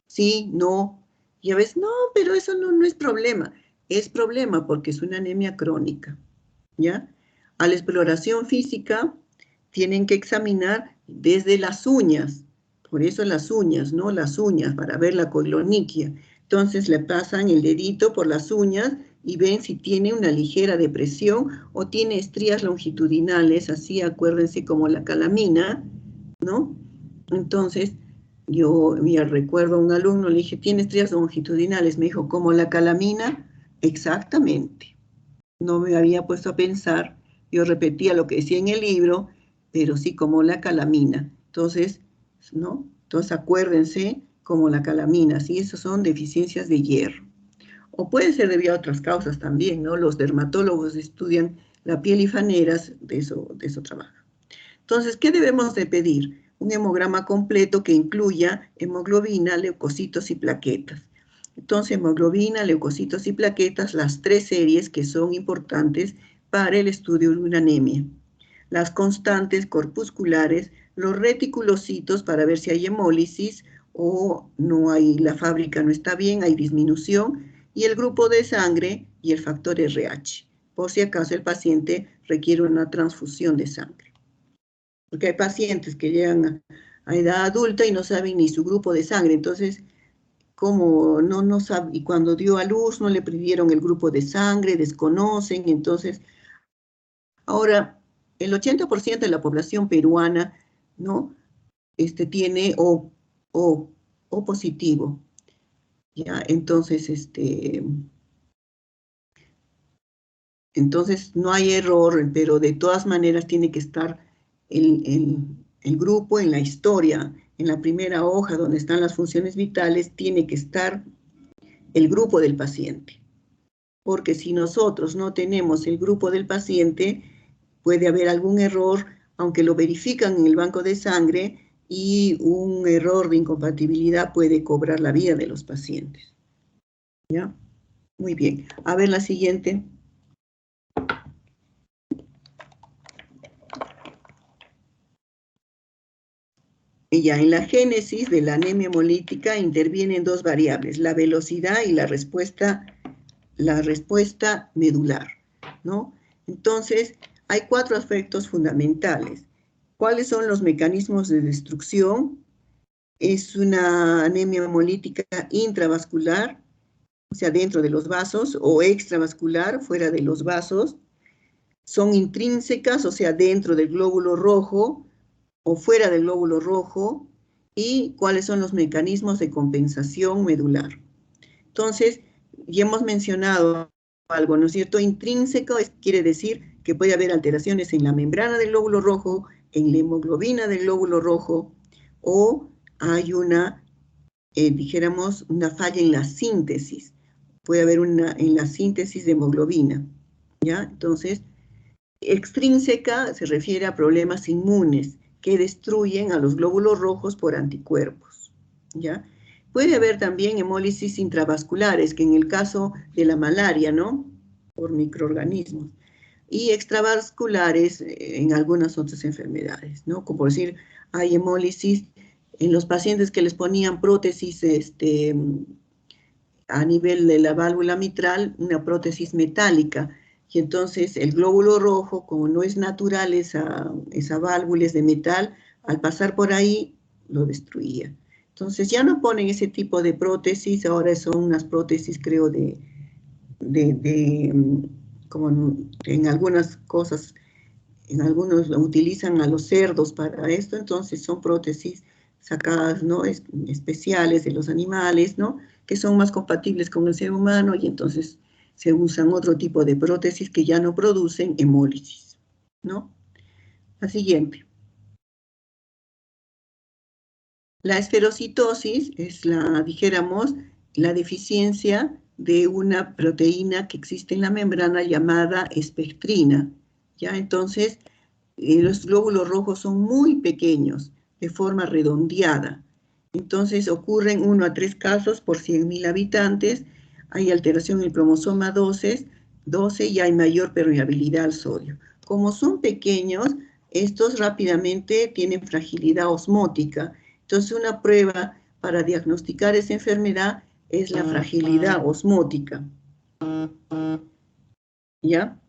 sí, no. Y a veces, no, pero eso no es problema. Es problema porque es una anemia crónica, ¿ya? A la exploración física tienen que examinar desde las uñas, por eso las uñas, ¿no? Las uñas, para ver la coiloniquia. Entonces le pasan el dedito por las uñas y ven si tiene una ligera depresión o tiene estrías longitudinales, así acuérdense como la calamina, ¿no? Entonces, yo ya recuerdo a un alumno, le dije, ¿tiene estrías longitudinales? Me dijo, ¿como la calamina? Exactamente. No me había puesto a pensar, yo repetía lo que decía en el libro, pero sí como la calamina. Entonces, ¿no? Entonces acuérdense como la calamina, ¿sí? Esas son deficiencias de hierro. O puede ser debido a otras causas también, ¿no? Los dermatólogos estudian la piel y faneras, de eso trabajan. Entonces, ¿qué debemos de pedir? Un hemograma completo que incluya hemoglobina, leucocitos y plaquetas. Entonces, hemoglobina, leucocitos y plaquetas, las 3 series que son importantes para el estudio de una anemia. Las constantes corpusculares, los reticulocitos para ver si hay hemólisis o no hay, la fábrica no está bien, hay disminución, y el grupo de sangre y el factor RH, por si acaso el paciente requiere una transfusión de sangre. Porque hay pacientes que llegan a edad adulta y no saben ni su grupo de sangre, entonces, como no sabe, y cuando dio a luz no le pidieron el grupo de sangre, desconocen, entonces, ahora, el 80% de la población peruana, ¿no? Tiene O positivo, ¿ya? Entonces no hay error, pero de todas maneras tiene que estar el grupo en la historia, en la primera hoja donde están las funciones vitales, tiene que estar el grupo del paciente. Porque si nosotros no tenemos el grupo del paciente, puede haber algún error, aunque lo verifican en el banco de sangre, y un error de incompatibilidad puede cobrar la vida de los pacientes. ¿Ya? Muy bien. A ver la siguiente. Y ya en la génesis de la anemia hemolítica intervienen 2 variables, la velocidad y la respuesta medular, ¿no? Entonces, hay 4 aspectos fundamentales. ¿Cuáles son los mecanismos de destrucción? Es una anemia hemolítica intravascular, o sea, dentro de los vasos, o extravascular, fuera de los vasos. Son intrínsecas, o sea, dentro del glóbulo rojo o fuera del glóbulo rojo. Y cuáles son los mecanismos de compensación medular. Entonces, ya hemos mencionado algo, ¿no es cierto? Intrínseco quiere decir que puede haber alteraciones en la membrana del glóbulo rojo, en la hemoglobina del glóbulo rojo, o hay dijéramos, una falla en la síntesis. Puede haber en la síntesis de hemoglobina, ¿ya? Entonces, extrínseca se refiere a problemas inmunes que destruyen a los glóbulos rojos por anticuerpos, ¿ya? Puede haber también hemólisis intravasculares, que en el caso de la malaria, ¿no? Por microorganismos. Y extravasculares en algunas otras enfermedades, ¿no? Como por decir, hay hemólisis en los pacientes que les ponían prótesis a nivel de la válvula mitral, una prótesis metálica, y entonces el glóbulo rojo, como no es natural esa válvula es de metal, al pasar por ahí lo destruía. Entonces ya no ponen ese tipo de prótesis, ahora son unas prótesis, creo, como en algunas cosas, en algunos utilizan a los cerdos para esto, entonces son prótesis sacadas, ¿no? Especiales de los animales, ¿no? Que son más compatibles con el ser humano y entonces se usan otro tipo de prótesis que ya no producen hemólisis, ¿no? La siguiente. La esferocitosis es dijéramos, la deficiencia de una proteína que existe en la membrana llamada espectrina, ¿ya? Entonces, los glóbulos rojos son muy pequeños, de forma redondeada. Entonces, ocurren 1 a 3 casos por 100.000 habitantes, hay alteración en el cromosoma 12 y hay mayor permeabilidad al sodio. Como son pequeños, estos rápidamente tienen fragilidad osmótica. Entonces, una prueba para diagnosticar esa enfermedad es la fragilidad osmótica. ¿Ya?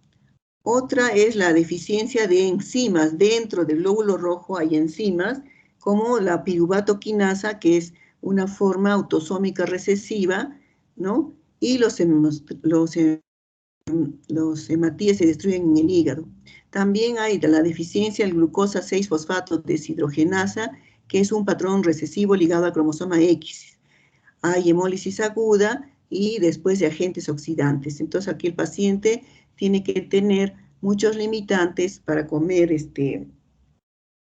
Otra es la deficiencia de enzimas. Dentro del glóbulo rojo hay enzimas como la piruvato-quinasa, que es una forma autosómica recesiva, ¿no? Y los los hematíes se destruyen en el hígado. También hay la deficiencia del glucosa 6-fosfato deshidrogenasa, que es un patrón recesivo ligado al cromosoma X. Hay hemólisis aguda y después de agentes oxidantes. Entonces aquí el paciente tiene que tener muchos limitantes para comer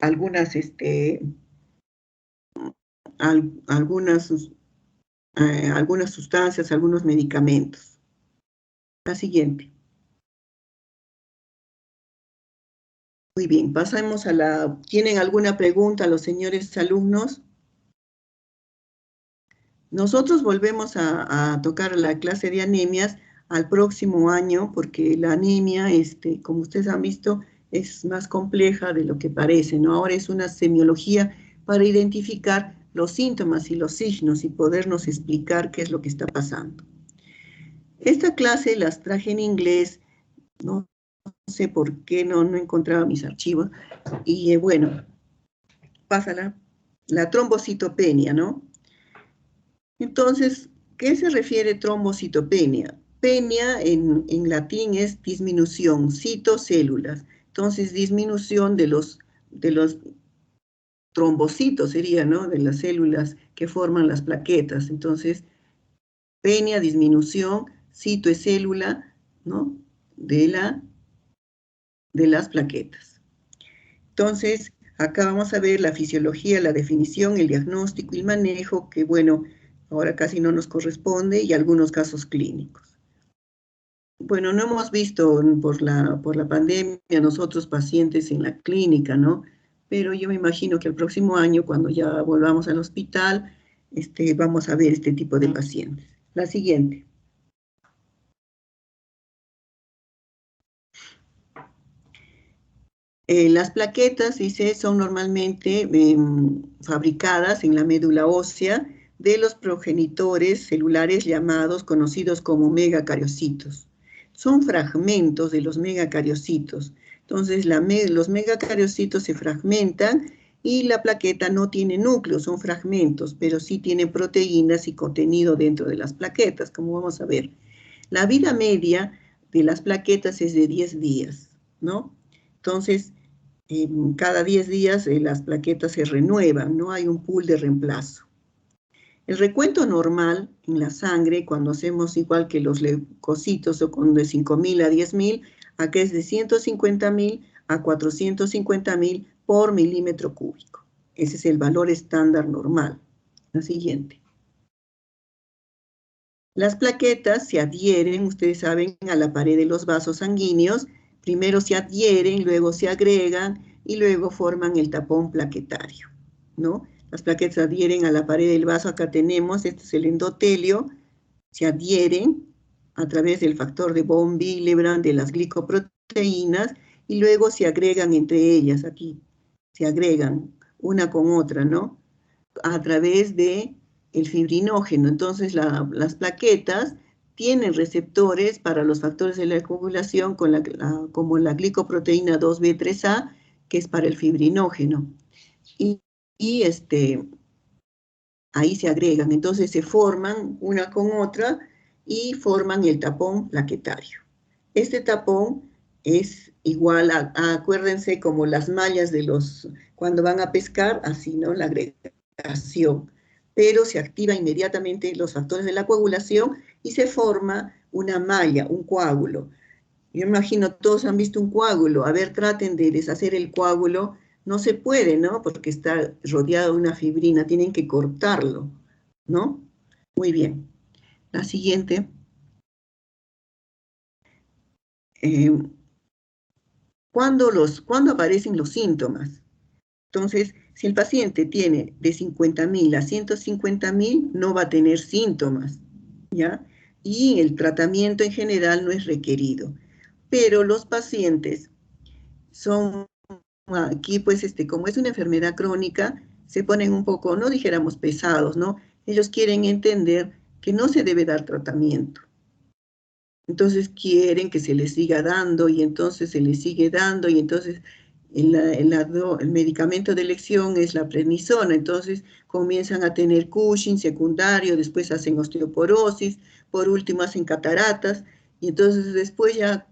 algunas, algunas sustancias, algunos medicamentos. La siguiente. Muy bien, pasamos a la... ¿Tienen alguna pregunta los señores alumnos? Nosotros volvemos a tocar la clase de anemias al próximo año, porque la anemia, como ustedes han visto, es más compleja de lo que parece, ¿no? Ahora es una semiología para identificar los síntomas y los signos y podernos explicar qué es lo que está pasando. Esta clase las traje en inglés, no sé por qué no encontraba mis archivos, y bueno, pasa la trombocitopenia, ¿no? Entonces, ¿qué se refiere trombocitopenia? Penia en latín es disminución, citocélulas. Entonces, disminución de los trombocitos sería, ¿no? De las células que forman las plaquetas. Entonces, penia, disminución, cito es célula, ¿no? De las plaquetas. Entonces, acá vamos a ver la fisiología, la definición, el diagnóstico y el manejo, que bueno, ahora casi no nos corresponde, y algunos casos clínicos. Bueno, no hemos visto por la pandemia nosotros pacientes en la clínica, ¿no? Pero yo me imagino que el próximo año, cuando ya volvamos al hospital, vamos a ver este tipo de pacientes. La siguiente. Las plaquetas, dice, son normalmente fabricadas en la médula ósea de los progenitores celulares conocidos como megacariocitos. Son fragmentos de los megacariocitos. Entonces, los megacariocitos se fragmentan y la plaqueta no tiene núcleo, son fragmentos, pero sí tiene proteínas y contenido dentro de las plaquetas, como vamos a ver. La vida media de las plaquetas es de 10 días, ¿no? Entonces, cada 10 días las plaquetas se renuevan, no hay un pool de reemplazo. El recuento normal en la sangre, cuando hacemos igual que los leucocitos, o con de 5.000 a 10.000, acá es de 150.000 a 450.000 por milímetro cúbico. Ese es el valor estándar normal. La siguiente. Las plaquetas se adhieren, ustedes saben, a la pared de los vasos sanguíneos. Primero se adhieren, luego se agregan y luego forman el tapón plaquetario, ¿no? Las plaquetas adhieren a la pared del vaso, acá tenemos, este es el endotelio, se adhieren a través del factor de von Willebrand de las glicoproteínas y luego se agregan entre ellas, aquí, se agregan una con otra, ¿no? A través de el fibrinógeno. Entonces, las plaquetas tienen receptores para los factores de la coagulación como la glicoproteína 2B3A, que es para el fibrinógeno. Y ahí se agregan, entonces se forman una con otra y forman el tapón plaquetario. Este tapón es igual acuérdense, como las mallas cuando van a pescar, así, ¿no? La agregación. Pero se activa inmediatamente los factores de la coagulación y se forma una malla, un coágulo. Yo imagino, todos han visto un coágulo. A ver, traten de deshacer el coágulo. No se puede, ¿no? Porque está rodeado de una fibrina. Tienen que cortarlo, ¿no? Muy bien. La siguiente. ¿Cuándo aparecen los síntomas? Entonces, si el paciente tiene de 50.000 a 150.000, no va a tener síntomas, ¿ya? Y el tratamiento en general no es requerido. Pero los pacientes son, aquí pues, como es una enfermedad crónica, se ponen un poco, no dijéramos pesados, ¿no? Ellos quieren entender que no se debe dar tratamiento. Entonces quieren que se les siga dando y entonces se les sigue dando y entonces el medicamento de elección es la prednisona, entonces comienzan a tener Cushing secundario, después hacen osteoporosis, por último hacen cataratas Y entonces después ya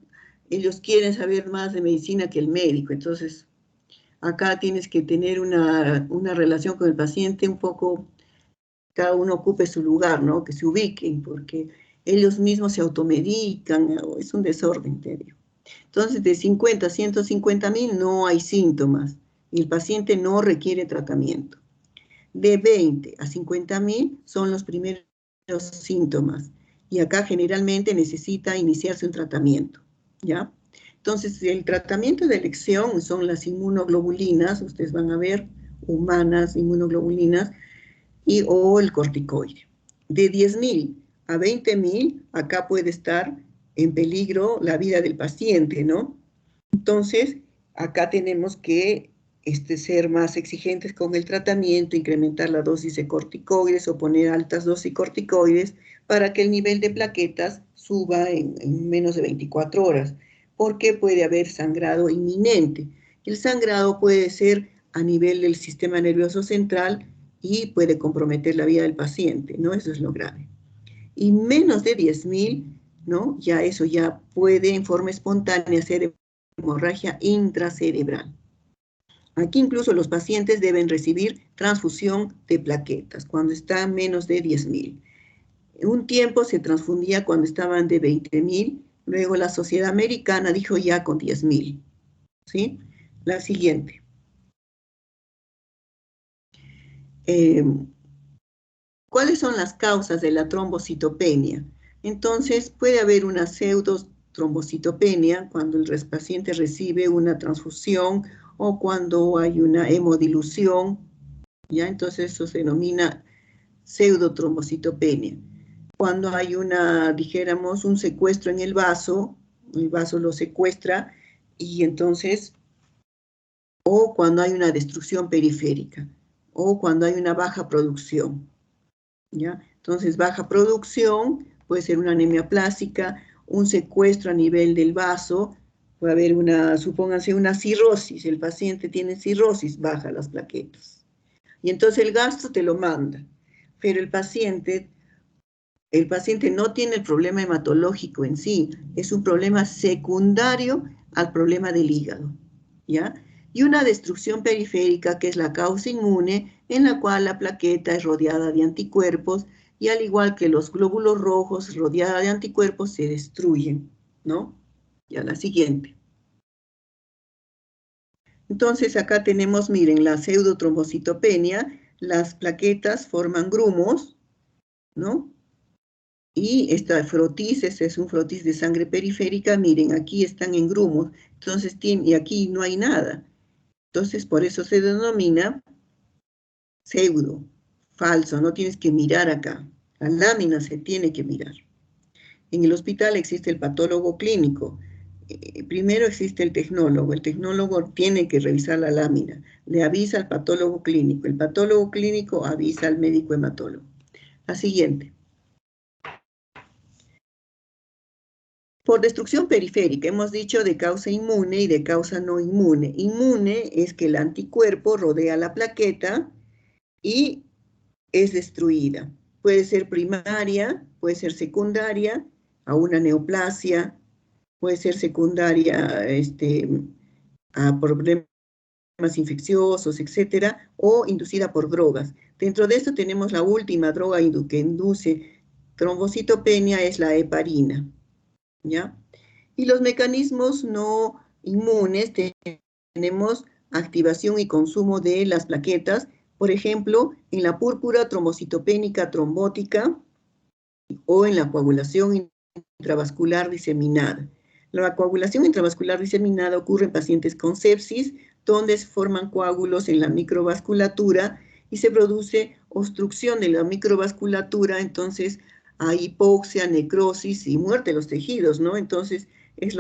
ellos quieren saber más de medicina que el médico. Entonces, acá tienes que tener una relación con el paciente un poco, cada uno ocupe su lugar, ¿no? Que se ubiquen, porque ellos mismos se automedican, es un desorden, te digo. Entonces, de 50 a 150.000 no hay síntomas y el paciente no requiere tratamiento. De 20 a 50.000 son los primeros síntomas y acá generalmente necesita iniciarse un tratamiento, ¿ya? Entonces, el tratamiento de elección son las inmunoglobulinas, ustedes van a ver, humanas, inmunoglobulinas, o el corticoide. De 10.000 a 20.000, acá puede estar en peligro la vida del paciente, ¿no? Entonces, acá tenemos que ser más exigentes con el tratamiento, incrementar la dosis de corticoides o poner altas dosis de corticoides para que el nivel de plaquetas suba en menos de 24 horas, porque puede haber sangrado inminente. El sangrado puede ser a nivel del sistema nervioso central y puede comprometer la vida del paciente, ¿no? Eso es lo grave. Y menos de 10.000, ¿no? Ya eso ya puede en forma espontánea ser hemorragia intracerebral. Aquí incluso los pacientes deben recibir transfusión de plaquetas cuando están menos de 10.000. Un tiempo se transfundía cuando estaban de 20.000, luego la Sociedad Americana dijo ya con 10.000. ¿Sí? La siguiente. ¿Cuáles son las causas de la trombocitopenia? Entonces, puede haber una pseudotrombocitopenia cuando el paciente recibe una transfusión o cuando hay una hemodilución, ¿ya? Entonces, eso se denomina pseudotrombocitopenia. Cuando hay dijéramos, un secuestro en el vaso lo secuestra y entonces, o cuando hay una destrucción periférica, o cuando hay una baja producción. ¿Ya? Entonces, baja producción, puede ser una anemia plástica, un secuestro a nivel del vaso, puede haber supónganse una cirrosis, el paciente tiene cirrosis, baja las plaquetas. Y entonces el gastro te lo manda, pero el paciente no tiene el problema hematológico en sí, es un problema secundario al problema del hígado, ¿ya? Y una destrucción periférica, que es la causa inmune, en la cual la plaqueta es rodeada de anticuerpos, y al igual que los glóbulos rojos rodeada de anticuerpos, se destruyen, ¿no? Ya la siguiente. Entonces acá tenemos, miren, la pseudotrombocitopenia, las plaquetas forman grumos, ¿no? Y esta frotis, este es un frotis de sangre periférica, miren, aquí están en grumos, entonces, y aquí no hay nada. Entonces, por eso se denomina pseudo, falso, no tienes que mirar acá. La lámina se tiene que mirar. En el hospital existe el patólogo clínico. Primero existe el tecnólogo tiene que revisar la lámina, le avisa al patólogo clínico, el patólogo clínico avisa al médico hematólogo. La siguiente. Por destrucción periférica, hemos dicho de causa inmune y de causa no inmune. Inmune es que el anticuerpo rodea la plaqueta y es destruida. Puede ser primaria, puede ser secundaria a una neoplasia, puede ser secundaria a problemas infecciosos, etcétera, o inducida por drogas. Dentro de esto tenemos la última droga que induce trombocitopenia, es la heparina, ¿ya? Y los mecanismos no inmunes, tenemos activación y consumo de las plaquetas, por ejemplo, en la púrpura trombocitopénica trombótica o en la coagulación intravascular diseminada. La coagulación intravascular diseminada ocurre en pacientes con sepsis, donde se forman coágulos en la microvasculatura y se produce obstrucción de la microvasculatura, entonces hay hipoxia, necrosis y muerte de los tejidos, ¿no? Entonces, es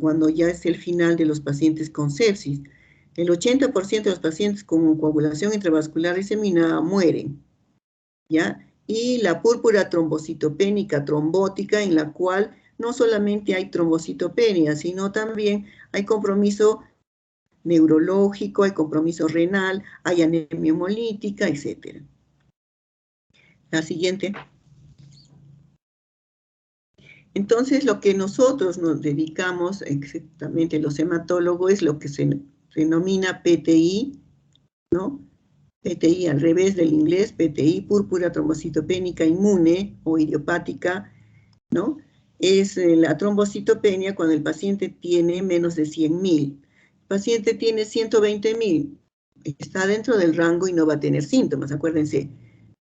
cuando ya es el final de los pacientes con sepsis. El 80% de los pacientes con coagulación intravascular diseminada mueren, ¿ya? Y la púrpura trombocitopénica trombótica, en la cual no solamente hay trombocitopenia, sino también hay compromiso neurológico, hay compromiso renal, hay anemia hemolítica, etc. La siguiente. Entonces, lo que nosotros nos dedicamos, exactamente los hematólogos, es lo que se denomina PTI, ¿no? PTI al revés del inglés, PTI, púrpura trombocitopénica inmune o idiopática, ¿no? Es la trombocitopenia cuando el paciente tiene menos de 100.000. El paciente tiene 120.000, está dentro del rango y no va a tener síntomas, acuérdense.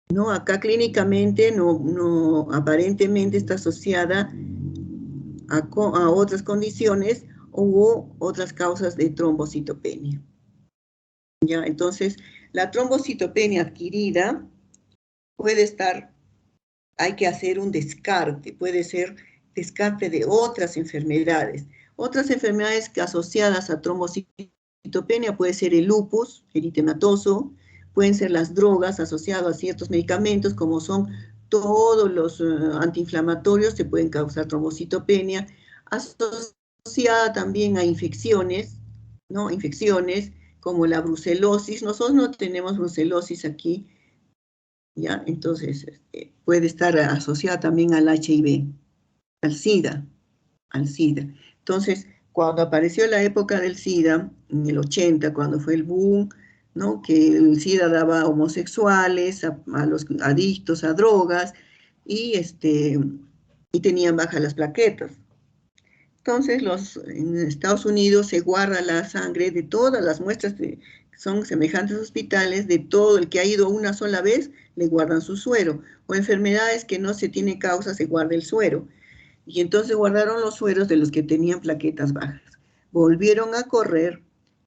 No, acá clínicamente no aparentemente está asociada a otras condiciones o otras causas de trombocitopenia. ¿Ya? Entonces, la trombocitopenia adquirida puede estar, hay que hacer un descarte, puede ser descarte de otras enfermedades. Otras enfermedades que asociadas a trombocitopenia puede ser el lupus eritematoso, pueden ser las drogas asociadas a ciertos medicamentos, como son todos los antiinflamatorios que pueden causar trombocitopenia, asociada también a infecciones, ¿no? Infecciones como la brucelosis. Nosotros no tenemos brucelosis aquí, ¿ya? Entonces, puede estar asociada también al HIV, al SIDA, al SIDA. Entonces, cuando apareció la época del SIDA, en el 80, cuando fue el boom, ¿no? Que el SIDA daba a homosexuales, a los adictos a drogas, y tenían bajas las plaquetas. Entonces, en Estados Unidos se guarda la sangre de todas las muestras que son semejantes hospitales, de todo el que ha ido una sola vez, le guardan su suero. O enfermedades que no se tiene causa, se guarda el suero. Y entonces guardaron los sueros de los que tenían plaquetas bajas. Volvieron a correr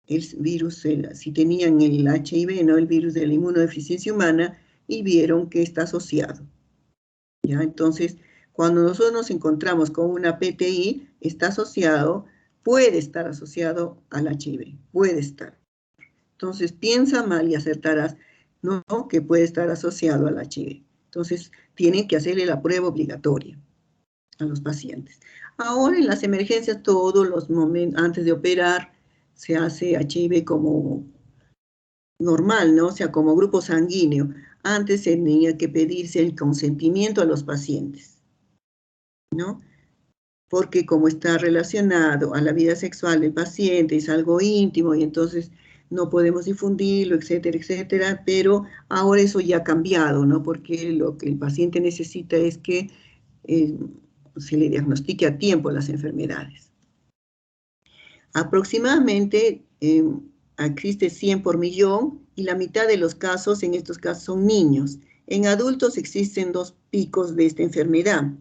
el virus, si tenían el HIV, ¿no? El virus de la inmunodeficiencia humana, y vieron que está asociado. ¿Ya? Entonces, cuando nosotros nos encontramos con una PTI, está asociado, puede estar asociado al HIV, puede estar. Entonces, piensa mal y acertarás, no, que puede estar asociado al HIV. Entonces, tienen que hacerle la prueba obligatoria a los pacientes. Ahora, en las emergencias, todos los momentos, antes de operar, se hace HIV como normal, ¿no? O sea, como grupo sanguíneo. Antes se tenía que pedirse el consentimiento a los pacientes, ¿no? Porque como está relacionado a la vida sexual del paciente, es algo íntimo y entonces no podemos difundirlo, etcétera, etcétera, pero ahora eso ya ha cambiado, ¿no? Porque lo que el paciente necesita es que se le diagnostique a tiempo las enfermedades. Aproximadamente existe 100 por millón y la mitad de los casos, en estos casos, son niños. En adultos existen 2 picos de esta enfermedad.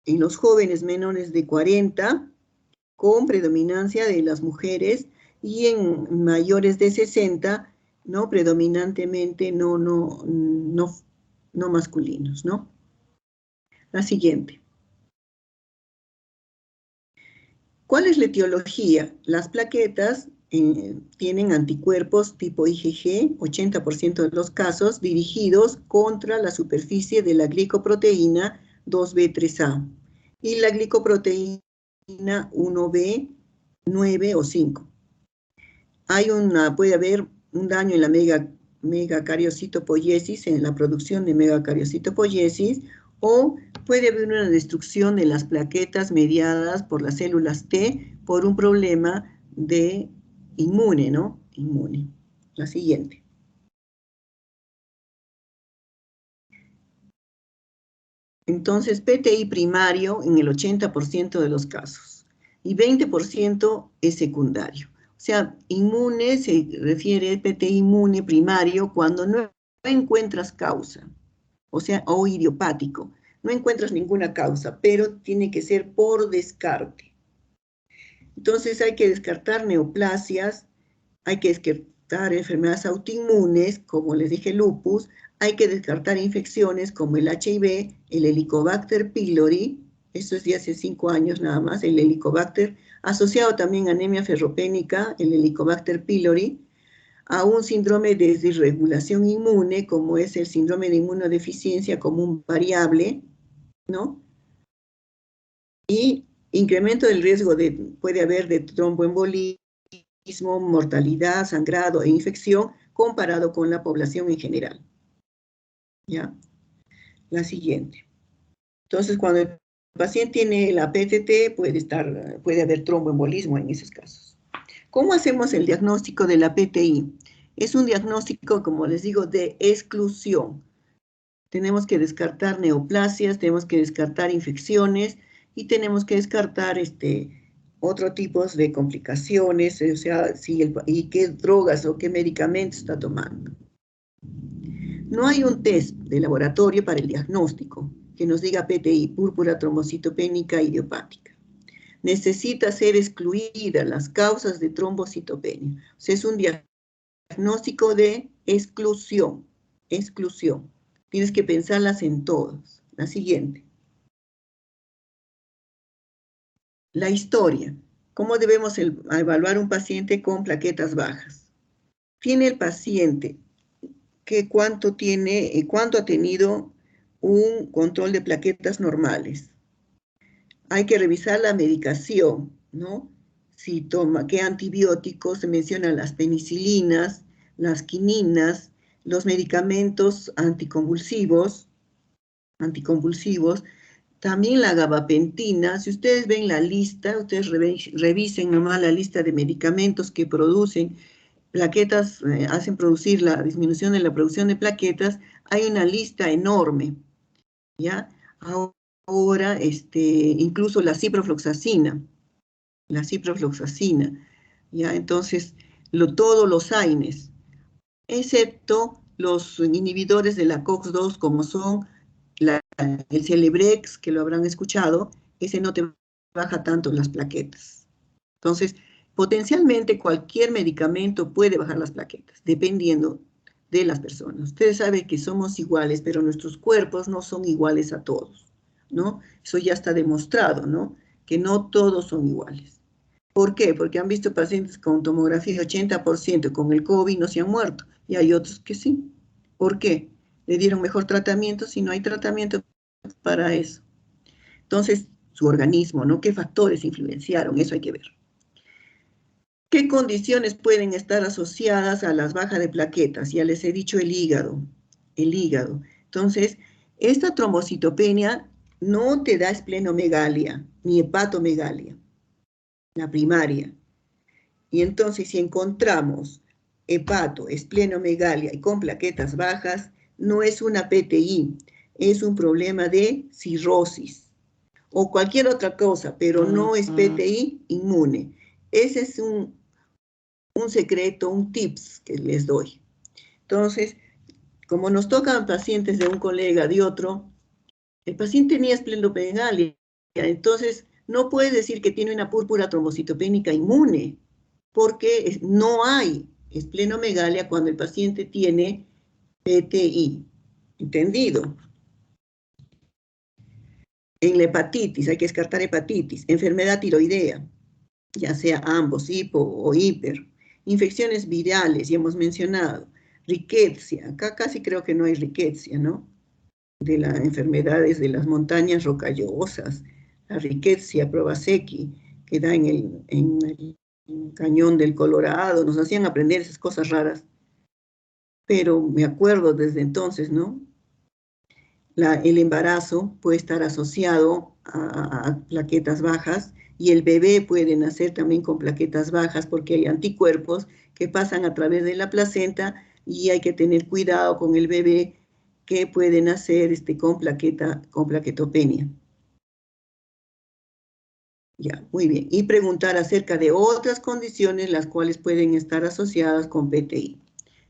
En los jóvenes menores de 40, con predominancia de las mujeres, y en mayores de 60, ¿no? Predominantemente no masculinos, ¿no? La siguiente. ¿Cuál es la etiología? Las plaquetas tienen anticuerpos tipo IgG, 80% de los casos, dirigidos contra la superficie de la glicoproteína 2B3A y la glicoproteína 1B, 9 o 5. Puede haber un daño en la megacariocitopoiesis, en la producción de megacariocitopoiesis, o puede haber una destrucción de las plaquetas mediadas por las células T por un problema de inmune, ¿no? Inmune. La siguiente. Entonces, PTI primario en el 80% de los casos y 20% es secundario. O sea, inmune se refiere a PTI inmune primario cuando no encuentras causa, o sea, o idiopático. No encuentras ninguna causa, pero tiene que ser por descarte. Entonces hay que descartar neoplasias, hay que descartar enfermedades autoinmunes, como les dije, lupus, hay que descartar infecciones como el HIV, el Helicobacter pylori, esto es de hace 5 años nada más, el Helicobacter, asociado también a anemia ferropénica, el Helicobacter pylori, a un síndrome de desregulación inmune, como es el síndrome de inmunodeficiencia común variable, ¿no? Y incremento del riesgo puede haber de tromboembolismo, mortalidad, sangrado e infección comparado con la población en general. ¿Ya? La siguiente. Entonces, cuando el paciente tiene la PTT, puede haber tromboembolismo en esos casos. ¿Cómo hacemos el diagnóstico de la PTI? Es un diagnóstico, como les digo, de exclusión. Tenemos que descartar neoplasias, tenemos que descartar infecciones y tenemos que descartar otro tipo de complicaciones, o sea, y qué drogas o qué medicamentos está tomando. No hay un test de laboratorio para el diagnóstico que nos diga PTI, púrpura trombocitopénica idiopática. Necesita ser excluidas las causas de trombocitopenia. O sea, es un diagnóstico de exclusión. Exclusión. Tienes que pensarlas en todas. La siguiente. La historia. ¿Cómo debemos evaluar un paciente con plaquetas bajas? Tiene el paciente cuánto ha tenido un control de plaquetas normales. Hay que revisar la medicación, ¿no? Si toma, qué antibióticos, se mencionan las penicilinas, las quininas, los medicamentos anticonvulsivos, también la gabapentina. Si ustedes ven la lista, ustedes revisen nomás la lista de medicamentos que producen plaquetas, hacen producir la disminución de la producción de plaquetas, hay una lista enorme, ¿ya? Ahora, incluso la ciprofloxacina, ¿ya? Entonces, todos los AINES, excepto los inhibidores de la COX-2, como son el Celebrex, que lo habrán escuchado, ese no te baja tanto las plaquetas. Entonces, potencialmente cualquier medicamento puede bajar las plaquetas, dependiendo de las personas. Ustedes saben que somos iguales, pero nuestros cuerpos no son iguales a todos, ¿no? Eso ya está demostrado, ¿no? Que no todos son iguales. ¿Por qué? Porque han visto pacientes con tomografía de 80% con el COVID no se han muerto, y hay otros que sí. ¿Por qué? Le dieron mejor tratamiento si no hay tratamiento para eso. Entonces, su organismo, ¿no? ¿Qué factores influenciaron? Eso hay que ver. ¿Qué condiciones pueden estar asociadas a las bajas de plaquetas? Ya les he dicho el hígado. El hígado. Entonces, esta trombocitopenia no te da esplenomegalia ni hepatomegalia, la primaria. Y entonces, si encontramos hepato, esplenomegalia y con plaquetas bajas, no es una PTI, es un problema de cirrosis o cualquier otra cosa, pero no es PTI inmune. Ese es un secreto, un tips que les doy. Entonces, como nos tocan pacientes de un colega, de otro, el paciente tenía esplenomegalia, entonces no puede decir que tiene una púrpura trombocitopénica inmune, porque no hay esplenomegalia cuando el paciente tiene PTI. ¿Entendido? En la hepatitis, hay que descartar hepatitis, enfermedad tiroidea, ya sea ambos, hipo o hiper, infecciones virales, ya hemos mencionado, riquezia, acá casi creo que no hay riquezia, ¿no? De las enfermedades de las montañas rocallosas, la riquezia Provasecki, que da en el cañón del Colorado, nos hacían aprender esas cosas raras, pero me acuerdo desde entonces, ¿no? El embarazo puede estar asociado a plaquetas bajas y el bebé puede nacer también con plaquetas bajas porque hay anticuerpos que pasan a través de la placenta y hay que tener cuidado con el bebé que puede nacer con plaquetopenia. Ya, muy bien. Y preguntar acerca de otras condiciones las cuales pueden estar asociadas con PTI.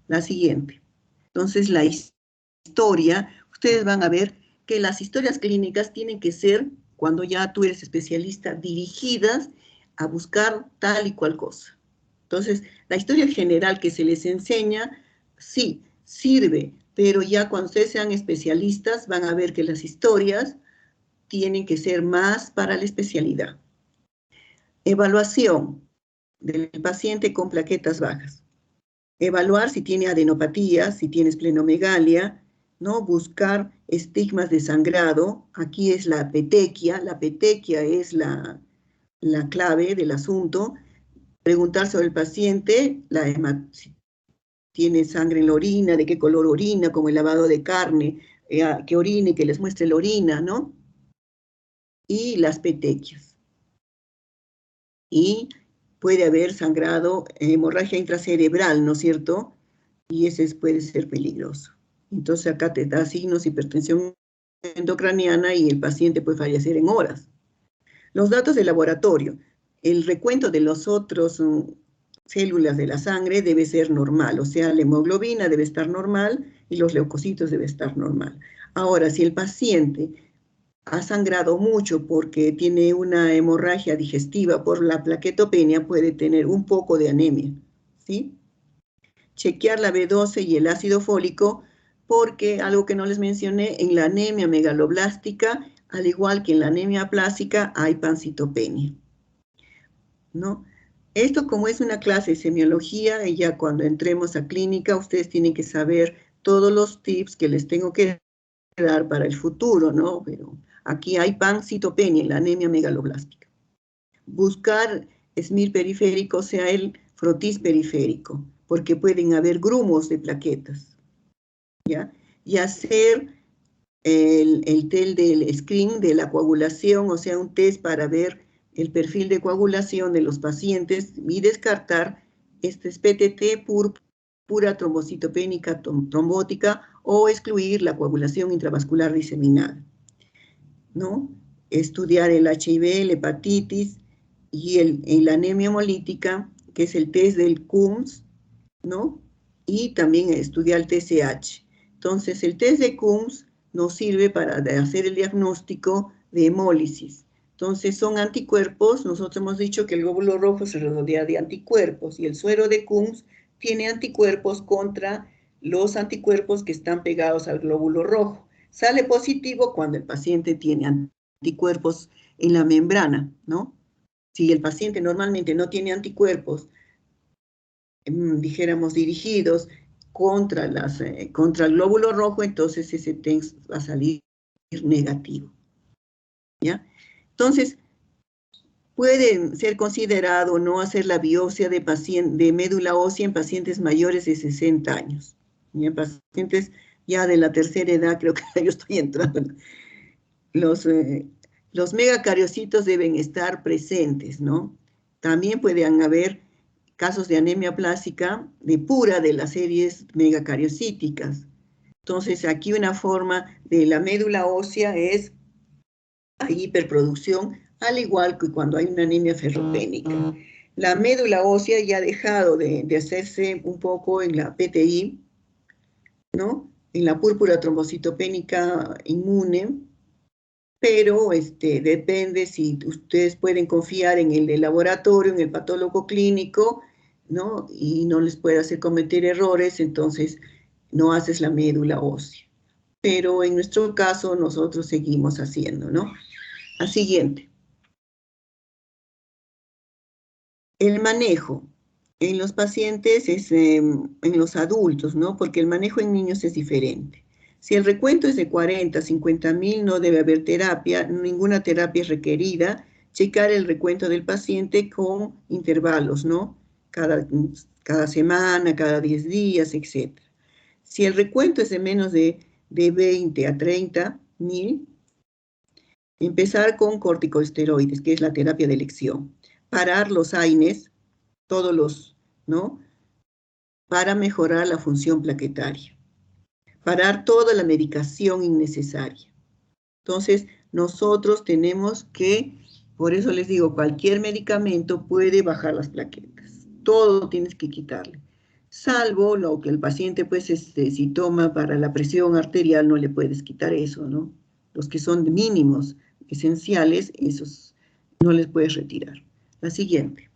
La siguiente. Entonces, la historia, ustedes van a ver que las historias clínicas tienen que ser, cuando ya tú eres especialista, dirigidas a buscar tal y cual cosa. Entonces, la historia general que se les enseña, sí, sirve, pero ya cuando ustedes sean especialistas van a ver que las historias tienen que ser más para la especialidad. Evaluación del paciente con plaquetas bajas. Evaluar si tiene adenopatía, si tiene esplenomegalia, ¿no? Buscar estigmas de sangrado. Aquí es la petequia es la clave del asunto. Preguntar sobre el paciente, si tiene sangre en la orina, de qué color orina, como el lavado de carne, que orine, que les muestre la orina, ¿no? y las petequias. Y puede haber sangrado, hemorragia intracerebral, ¿no es cierto? Y ese puede ser peligroso. Entonces acá te da signos de hipertensión endocraniana y el paciente puede fallecer en horas. Los datos de laboratorio. El recuento de los otros células de la sangre debe ser normal, o sea, la hemoglobina debe estar normal y los leucocitos deben estar normal. Ahora, si el paciente ha sangrado mucho porque tiene una hemorragia digestiva por la plaquetopenia, puede tener un poco de anemia, ¿sí? Chequear la B12 y el ácido fólico, porque algo que no les mencioné, en la anemia megaloblástica, al igual que en la anemia plástica, hay pancitopenia, ¿no? Esto, como es una clase de semiología, y ya cuando entremos a clínica, ustedes tienen que saber todos los tips que les tengo que dar para el futuro, ¿no? Pero aquí hay pancitopenia en la anemia megaloblástica. Buscar SMIR periférico, o sea, el frotis periférico, porque pueden haber grumos de plaquetas, ¿ya? Y hacer el test del screen de la coagulación, o sea, un test para ver el perfil de coagulación de los pacientes y descartar PTT pura trombocitopénica trombótica o excluir la coagulación intravascular diseminada, ¿no? Estudiar el HIV, la hepatitis y la anemia hemolítica, que es el test del Coombs, ¿no? Y también estudiar el TSH. Entonces, el test de Coombs nos sirve para hacer el diagnóstico de hemólisis. Entonces, son anticuerpos. Nosotros hemos dicho que el glóbulo rojo se rodea de anticuerpos y el suero de Coombs tiene anticuerpos contra los anticuerpos que están pegados al glóbulo rojo. Sale positivo cuando el paciente tiene anticuerpos en la membrana, ¿no? Si el paciente normalmente no tiene anticuerpos, dijéramos, dirigidos contra el glóbulo rojo, entonces ese test va a salir negativo, ¿ya? Entonces, puede ser considerado no hacer la biopsia de médula ósea en pacientes mayores de 60 años. Y en pacientes ya de la tercera edad, creo que yo estoy entrando. Los megacariocitos deben estar presentes, ¿no? También pueden haber casos de anemia plástica de pura de las series megacariocíticas. Entonces, aquí una forma de la médula ósea es, hay hiperproducción, al igual que cuando hay una anemia ferropénica. La médula ósea ya ha dejado de hacerse un poco en la PTI, ¿no? En la púrpura trombocitopénica inmune, pero depende si ustedes pueden confiar en el de laboratorio, en el patólogo clínico, ¿no? Y no les puede hacer cometer errores, entonces no haces la médula ósea. Pero en nuestro caso nosotros seguimos haciendo, ¿no? La siguiente. El manejo en los pacientes en los adultos, ¿no? Porque el manejo en niños es diferente. Si el recuento es de 40, 50.000, no debe haber terapia, ninguna terapia es requerida. Checar el recuento del paciente con intervalos, ¿no? Cada semana, cada 10 días, etc. Si el recuento es de menos de 20 a 30.000, empezar con corticosteroides, que es la terapia de elección. Parar los AINES, todos los, ¿no? Para mejorar la función plaquetaria. Parar toda la medicación innecesaria. Entonces, nosotros tenemos que, por eso les digo, cualquier medicamento puede bajar las plaquetas. Todo tienes que quitarle. Salvo lo que el paciente, pues, si toma para la presión arterial, no le puedes quitar eso, ¿no? Los que son mínimos, esenciales, esos no les puedes retirar. La siguiente.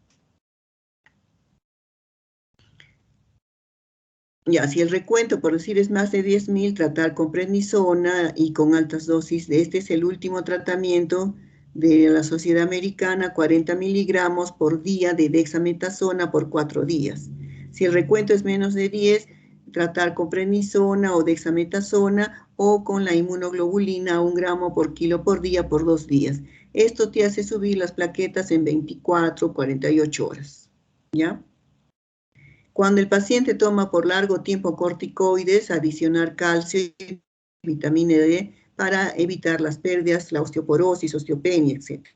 Ya, si el recuento, por decir, es más de 10.000, tratar con prednisona y con altas dosis. Este es el último tratamiento de la Sociedad Americana, 40 miligramos por día de dexametasona por 4 días. Si el recuento es menos de 10, tratar con prednisona o dexametasona o con la inmunoglobulina 1 gramo por kilo por día por 2 días. Esto te hace subir las plaquetas en 24, 48 horas, ¿ya? Cuando el paciente toma por largo tiempo corticoides, adicionar calcio y vitamina D para evitar las pérdidas, la osteoporosis, osteopenia, etc.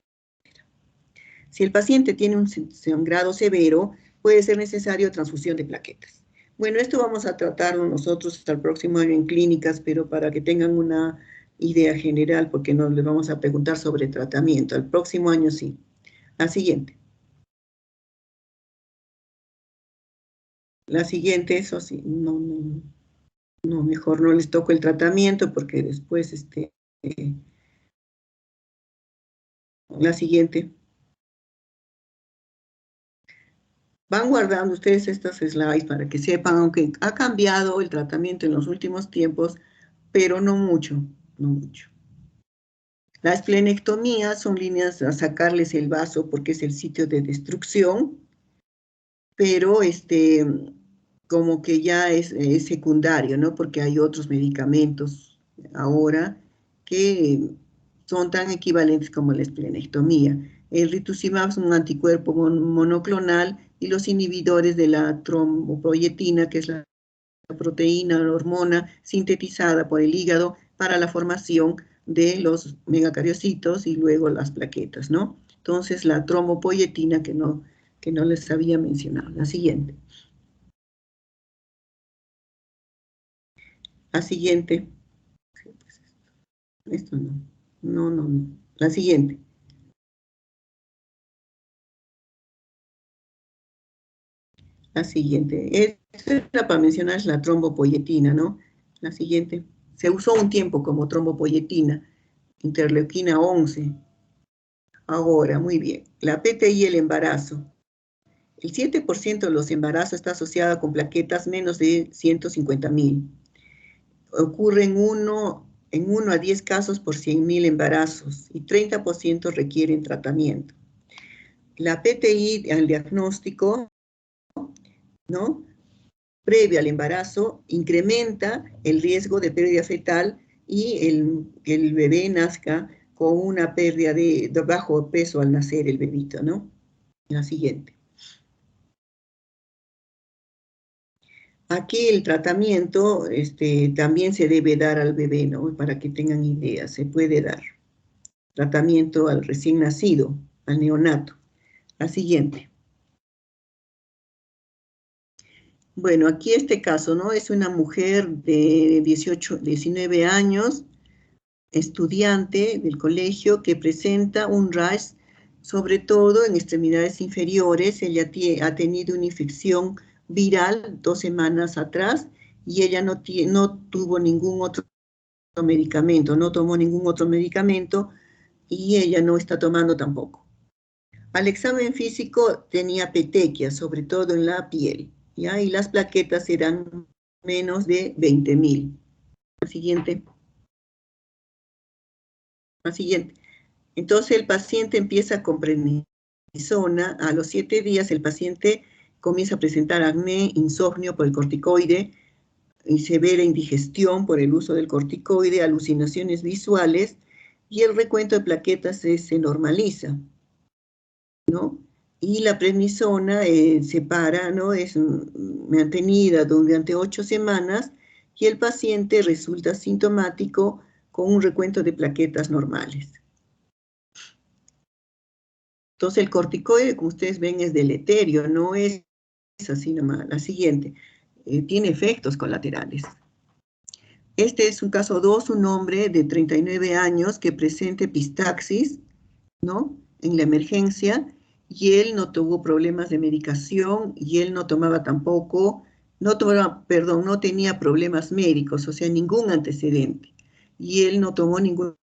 Si el paciente tiene un sangrado severo, puede ser necesario transfusión de plaquetas. Bueno, esto vamos a tratarlo nosotros hasta el próximo año en clínicas, pero para que tengan una idea general, porque no les vamos a preguntar sobre tratamiento. El próximo año sí. La siguiente. La siguiente, eso sí, no, mejor no les toco el tratamiento porque después, la siguiente. Van guardando ustedes estas slides para que sepan, aunque ha cambiado el tratamiento en los últimos tiempos, pero no mucho, no mucho. La esplenectomía son líneas a sacarles el vaso porque es el sitio de destrucción, pero como que ya es secundario, ¿no? Porque hay otros medicamentos ahora que son tan equivalentes como la esplenectomía. El rituximab es un anticuerpo monoclonal y los inhibidores de la trombopoyetina, que es la proteína, la hormona sintetizada por el hígado para la formación de los megacariocitos y luego las plaquetas, ¿no? Entonces, la trombopoyetina que no les había mencionado. La siguiente. La siguiente. Esto no. No. La siguiente. La siguiente. Esta era para mencionar es la trombopoyetina, ¿no? La siguiente. Se usó un tiempo como trombopoyetina, interleuquina 11. Ahora, muy bien. La PTI y el embarazo. El 7% de los embarazos está asociado con plaquetas menos de 150.000. Ocurre en 1 a 10 casos por 100.000 embarazos y 30% requieren tratamiento. La PTI al diagnóstico, ¿no? Previo al embarazo, incrementa el riesgo de pérdida fetal y el bebé nazca con una pérdida de bajo peso al nacer el bebito, ¿no? La siguiente. Aquí el tratamiento también se debe dar al bebé, ¿no? Para que tengan idea, se puede dar tratamiento al recién nacido, al neonato. La siguiente. Bueno, aquí este caso, ¿no? Es una mujer de 19 años, estudiante del colegio, que presenta un rash, sobre todo en extremidades inferiores. Ella ha tenido una infección viral 2 semanas atrás y ella no tuvo ningún otro medicamento, no tomó ningún otro medicamento y ella no está tomando tampoco. Al examen físico tenía petequias, sobre todo en la piel, ¿ya? Y las plaquetas eran menos de 20.000. La siguiente. La siguiente. Entonces el paciente empieza con prednisona. A los 7 días el paciente comienza a presentar acné, insomnio por el corticoide y severa indigestión por el uso del corticoide, alucinaciones visuales, y el recuento de plaquetas se normaliza, ¿no? Y la prednisona se para, ¿no? Es mantenida durante 8 semanas y el paciente resulta sintomático con un recuento de plaquetas normales. Entonces el corticoide, como ustedes ven, es deleterio, no es así nomás. La siguiente, tiene efectos colaterales. Este es un caso 2, un hombre de 39 años que presenta epistaxis, ¿no? En la emergencia, y él no tuvo problemas de medicación, y él no tomaba tampoco, no tenía problemas médicos, o sea, ningún antecedente. Y él no tomó ninguna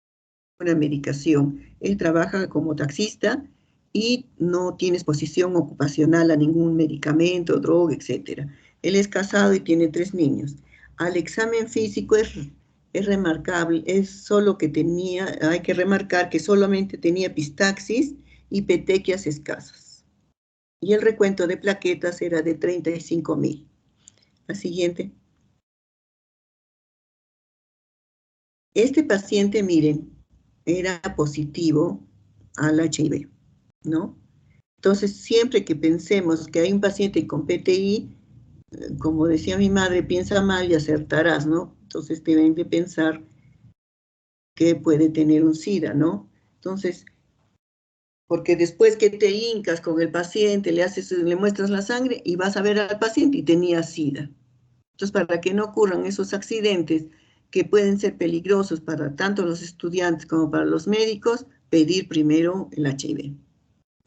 medicación. Él trabaja como taxista y no tiene exposición ocupacional a ningún medicamento, droga, etc. Él es casado y tiene 3 niños. Al examen físico es remarcable, es solo que hay que remarcar que solamente tenía epistaxis y petequias escasas. Y el recuento de plaquetas era de 35.000. La siguiente. Este paciente, miren, era positivo al HIV, ¿no? Entonces, siempre que pensemos que hay un paciente con PTI, como decía mi madre, piensa mal y acertarás, ¿no? Entonces deben de pensar que puede tener un SIDA, ¿no? Entonces, porque después que te hincas con el paciente, le muestras la sangre y vas a ver al paciente y tenía SIDA. Entonces, para que no ocurran esos accidentes que pueden ser peligrosos para tanto los estudiantes como para los médicos, pedir primero el HIV.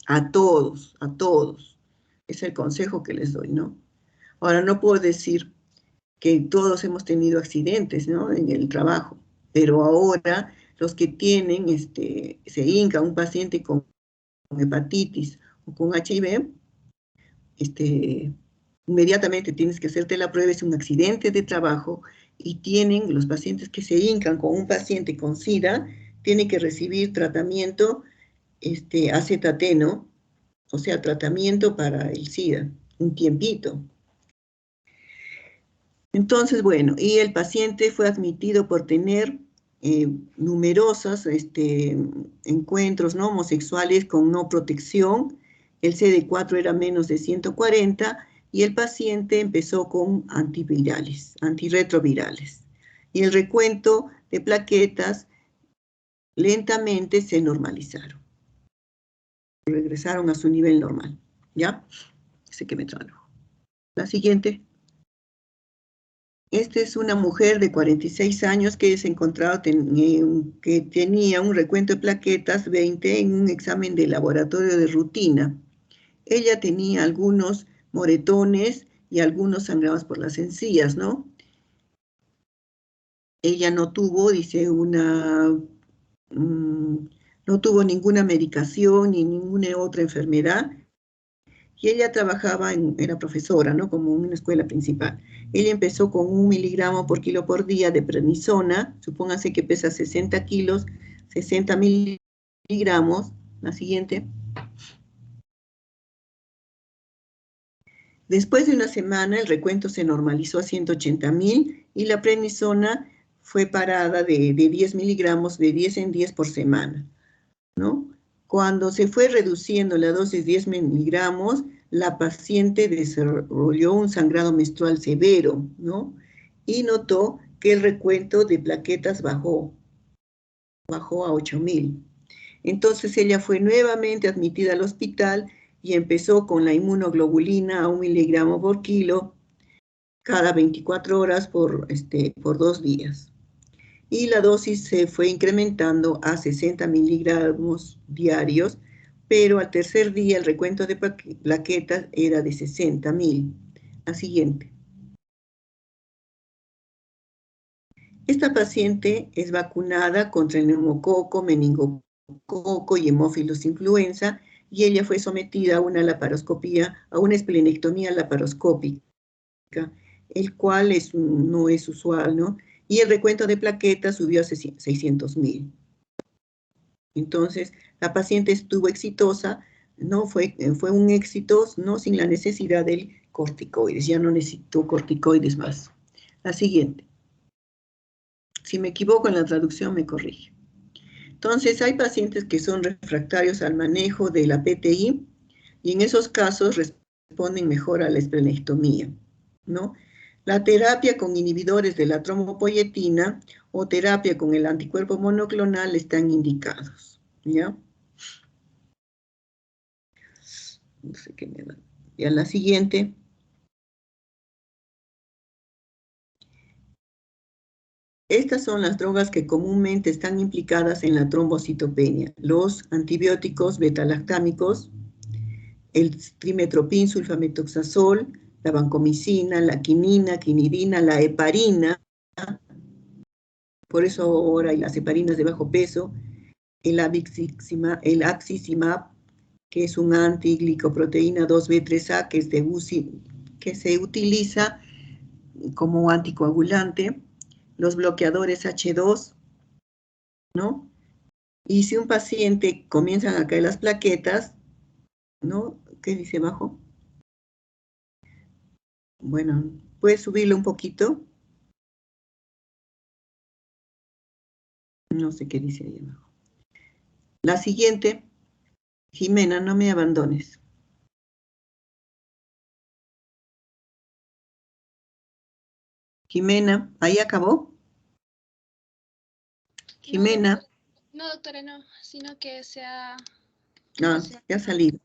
A todos, a todos. Es el consejo que les doy, ¿no? Ahora, no puedo decir que todos hemos tenido accidentes, ¿no? En el trabajo, pero ahora los que tienen, se hinca un paciente con hepatitis o con HIV, inmediatamente tienes que hacerte la prueba, es un accidente de trabajo, y tienen los pacientes que se hincan con un paciente con SIDA, tienen que recibir tratamiento azetateno, o sea, tratamiento para el SIDA, un tiempito. Entonces, bueno, y el paciente fue admitido por tener numerosos encuentros, ¿no?, homosexuales con no protección. El CD4 era menos de 140 y el paciente empezó con antivirales, antirretrovirales. Y el recuento de plaquetas lentamente se normalizaron. Regresaron a su nivel normal, ¿ya? Sé que me trago. La siguiente. Esta es una mujer de 46 años que se encontraba que tenía un recuento de plaquetas 20 en un examen de laboratorio de rutina. Ella tenía algunos moretones y algunos sangrados por las encías, ¿no? Ella no tuvo, dice, no tuvo ninguna medicación ni ninguna otra enfermedad. Y ella trabajaba, era profesora, ¿no?, como en una escuela principal. Ella empezó con 1 miligramo por kilo por día de prednisona, supóngase que pesa 60 kilos, 60 miligramos. La siguiente. Después de una semana, el recuento se normalizó a 180.000 y la prednisona fue parada de 10 miligramos, de 10 en 10 por semana, ¿no? Cuando se fue reduciendo la dosis 10 miligramos, la paciente desarrolló un sangrado menstrual severo, ¿no? Y notó que el recuento de plaquetas bajó a 8.000. Entonces ella fue nuevamente admitida al hospital y empezó con la inmunoglobulina a 1 miligramo por kilo cada 24 horas por 2 días. Y la dosis se fue incrementando a 60 miligramos diarios, pero al tercer día el recuento de plaquetas era de 60.000. La siguiente. Esta paciente es vacunada contra el neumococo, meningococo y hemófilos influenza, y ella fue sometida a una laparoscopía, a una esplenectomía laparoscópica, el cual no es usual, ¿no? Y el recuento de plaquetas subió a 600.000. Entonces, la paciente estuvo exitosa, ¿no? Fue un éxito, ¿no?, sin la necesidad del corticoides, ya no necesitó corticoides más. La siguiente. Si me equivoco en la traducción, me corrige. Entonces, hay pacientes que son refractarios al manejo de la PTI y en esos casos responden mejor a la esplenectomía, ¿no? La terapia con inhibidores de la trombopoyetina o terapia con el anticuerpo monoclonal están indicados, ¿ya? No sé qué me da. Y a la siguiente. Estas son las drogas que comúnmente están implicadas en la trombocitopenia: los antibióticos beta-lactámicos, el trimestoprim, sulfamethoxazol, la vancomicina, la quinina, quinidina, la heparina, por eso ahora hay las heparinas de bajo peso, el axizimab, que es un antiglicoproteína 2B3A, que es de UCI, que se utiliza como anticoagulante, los bloqueadores H2, ¿no? Y si un paciente comienzan a caer las plaquetas, ¿no? ¿Qué dice abajo? Bueno, ¿puedes subirlo un poquito? No sé qué dice ahí abajo. La siguiente. Jimena, no me abandones. Jimena, ¿ahí acabó? Jimena. No, doctora, no, sino que se ha... Ah, ya ha salido.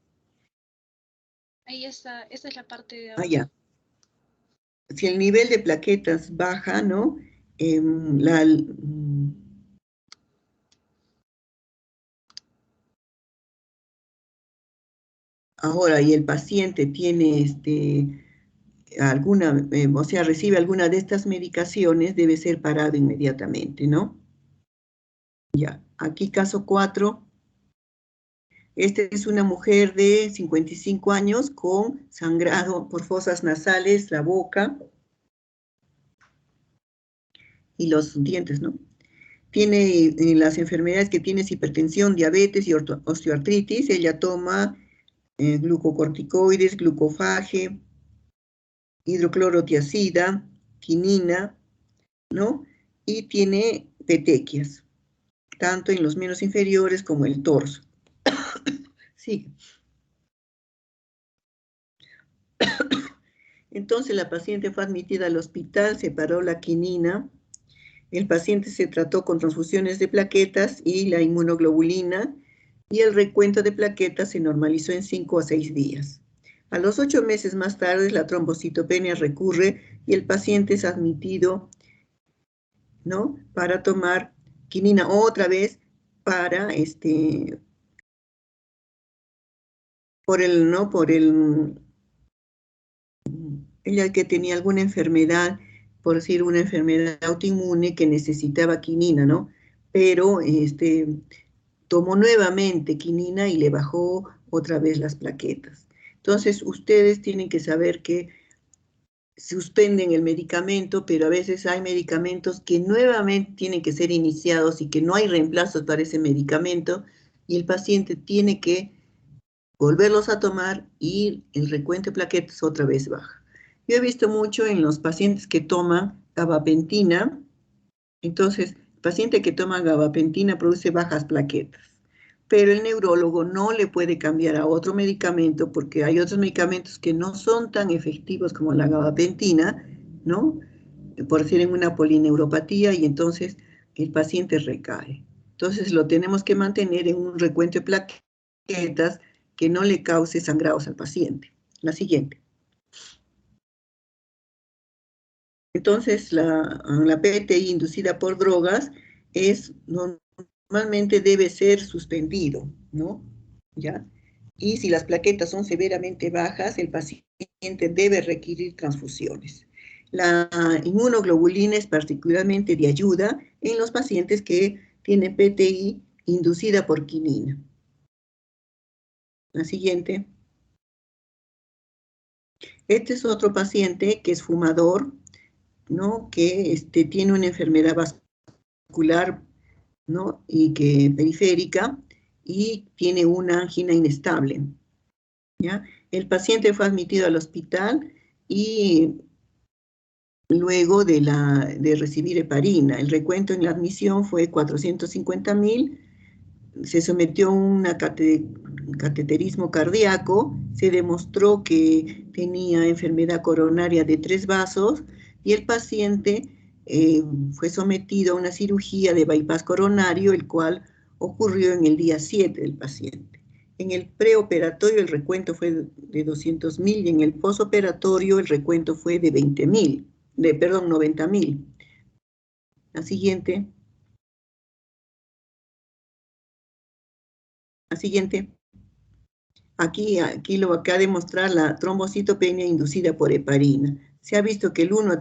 Ahí está, esa es la parte de Ah, abajo. ya. Si el nivel de plaquetas baja, ¿no? Ahora, y el paciente tiene alguna, o sea, recibe alguna de estas medicaciones, debe ser parado inmediatamente, ¿no? Ya, aquí caso 4. Esta es una mujer de 55 años con sangrado por fosas nasales, la boca y los dientes, ¿no? Tiene las enfermedades que tiene hipertensión, diabetes y osteoartritis. Ella toma glucocorticoides, glucofage, hidroclorotiazida, quinina, ¿no? Y tiene petequias, tanto en los miembros inferiores como el torso. Sí. Entonces la paciente fue admitida al hospital, se paró la quinina, el paciente se trató con transfusiones de plaquetas y la inmunoglobulina, y el recuento de plaquetas se normalizó en 5 a 6 días. A los 8 meses más tarde, la trombocitopenia recurre y el paciente es admitido, ¿no?, para tomar quinina otra vez para ella que tenía alguna enfermedad, por decir una enfermedad autoinmune que necesitaba quinina, ¿no? Pero tomó nuevamente quinina y le bajó otra vez las plaquetas. Entonces, ustedes tienen que saber que suspenden el medicamento, pero a veces hay medicamentos que nuevamente tienen que ser iniciados y que no hay reemplazos para ese medicamento, y el paciente tiene que volverlos a tomar y el recuento de plaquetas otra vez baja. Yo he visto mucho en los pacientes que toman gabapentina. Entonces, el paciente que toma gabapentina produce bajas plaquetas, pero el neurólogo no le puede cambiar a otro medicamento porque hay otros medicamentos que no son tan efectivos como la gabapentina, ¿no? Por decir, en una polineuropatía, y entonces el paciente recae. Entonces lo tenemos que mantener en un recuento de plaquetas que no le cause sangrados al paciente. La siguiente. Entonces, la PTI inducida por drogas normalmente debe ser suspendido, ¿no? ¿Ya? Y si las plaquetas son severamente bajas, el paciente debe requerir transfusiones. La inmunoglobulina es particularmente de ayuda en los pacientes que tienen PTI inducida por quinina. La siguiente. Este es otro paciente que es fumador, ¿no? Que tiene una enfermedad vascular, ¿no? Y que periférica, y tiene una angina inestable, ¿ya? El paciente fue admitido al hospital y luego de recibir heparina, el recuento en la admisión fue 450.000, se sometió a un cateterismo cardíaco, se demostró que tenía enfermedad coronaria de 3 vasos, y el paciente fue sometido a una cirugía de bypass coronario, el cual ocurrió en el día 7 del paciente. En el preoperatorio el recuento fue de 200.000 y en el posoperatorio el recuento fue de 90.000. La siguiente. La siguiente. Aquí lo que ha demostrado la trombocitopenia inducida por heparina. Se ha visto que el 1 a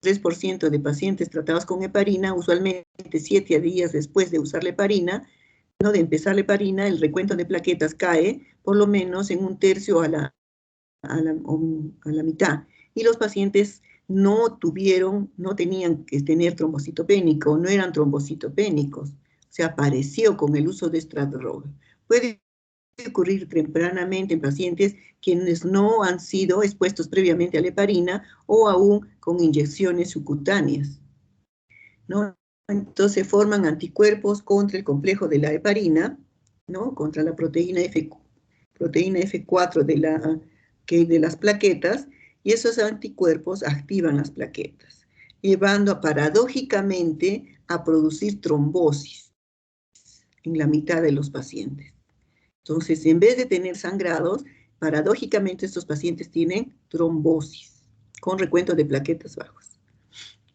3% de pacientes tratados con heparina, usualmente 7 días después de usar la heparina, ¿no?, de empezar la heparina, el recuento de plaquetas cae por lo menos en un tercio a la mitad. Y los pacientes no tenían que tener trombocitopénico, no eran trombocitopénicos. Se apareció con el uso de esta droga. Puede ocurrir tempranamente en pacientes quienes no han sido expuestos previamente a la heparina o aún con inyecciones subcutáneas, ¿no? Entonces forman anticuerpos contra el complejo de la heparina, ¿no?, contra la proteína F4 de las plaquetas, y esos anticuerpos activan las plaquetas, llevando paradójicamente a producir trombosis en la mitad de los pacientes. Entonces, en vez de tener sangrados, paradójicamente estos pacientes tienen trombosis con recuento de plaquetas bajos.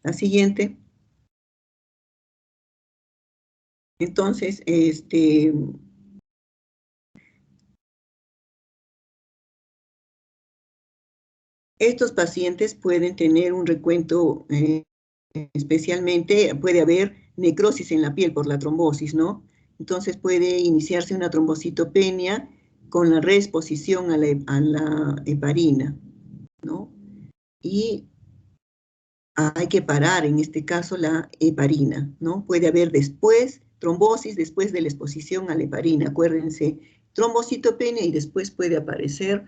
La siguiente. Entonces, estos pacientes pueden tener un recuento, especialmente puede haber necrosis en la piel por la trombosis, ¿no? Entonces puede iniciarse una trombocitopenia con la reexposición a la heparina, ¿no? Y hay que parar, en este caso, la heparina, ¿no? Puede haber después trombosis después de la exposición a la heparina, acuérdense, trombocitopenia y después puede aparecer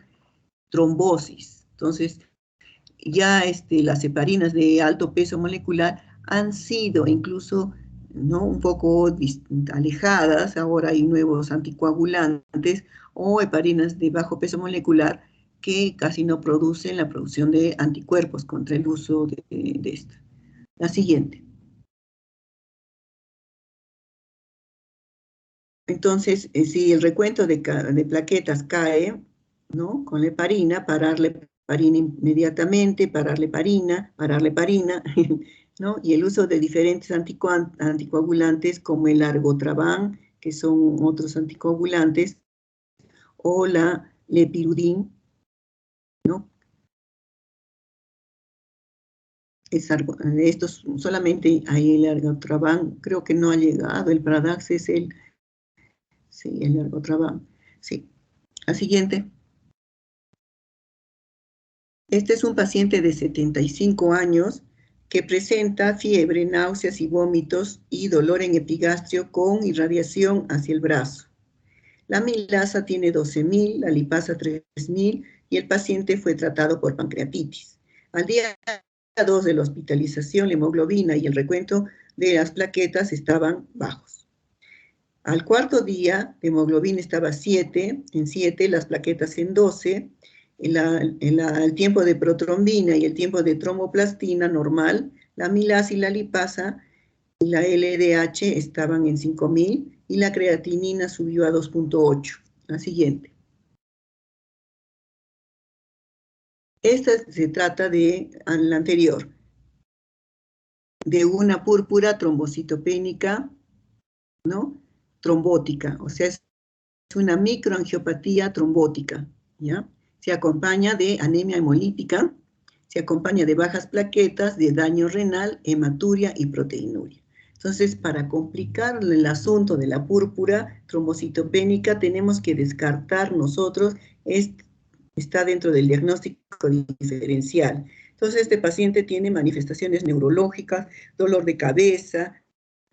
trombosis. Entonces, ya las heparinas de alto peso molecular han sido incluso, ¿no?, un poco alejadas. Ahora hay nuevos anticoagulantes o heparinas de bajo peso molecular que casi no producen la producción de anticuerpos contra el uso de esta. La siguiente. Entonces, si el recuento de plaquetas cae, ¿no?, con la heparina, pararle heparina inmediatamente, pararle heparina, ¿no? Y el uso de diferentes anticoagulantes como el argotraban, que son otros anticoagulantes, o la lepirudin, ¿no? Estos solamente hay el argotraban, creo que no ha llegado, el Pradax es el argotraban, sí. La siguiente. Este es un paciente de 75 años que presenta fiebre, náuseas y vómitos y dolor en epigastrio con irradiación hacia el brazo. La amilasa tiene 12.000, la lipasa 3.000 y el paciente fue tratado por pancreatitis. Al día 2 de la hospitalización, la hemoglobina y el recuento de las plaquetas estaban bajos. Al cuarto día, la hemoglobina estaba en 7, las plaquetas en 12, el tiempo de protrombina y el tiempo de tromboplastina normal, la amilasa y la lipasa y la LDH estaban en 5.000 y la creatinina subió a 2.8. La siguiente. Esta se trata de la anterior, de una púrpura trombocitopénica, ¿no?, trombótica, o sea, es una microangiopatía trombótica, ¿ya? Se acompaña de anemia hemolítica, se acompaña de bajas plaquetas, de daño renal, hematuria y proteinuria. Entonces, para complicar el asunto de la púrpura trombocitopénica, tenemos que descartar nosotros, está dentro del diagnóstico diferencial. Entonces, este paciente tiene manifestaciones neurológicas, dolor de cabeza,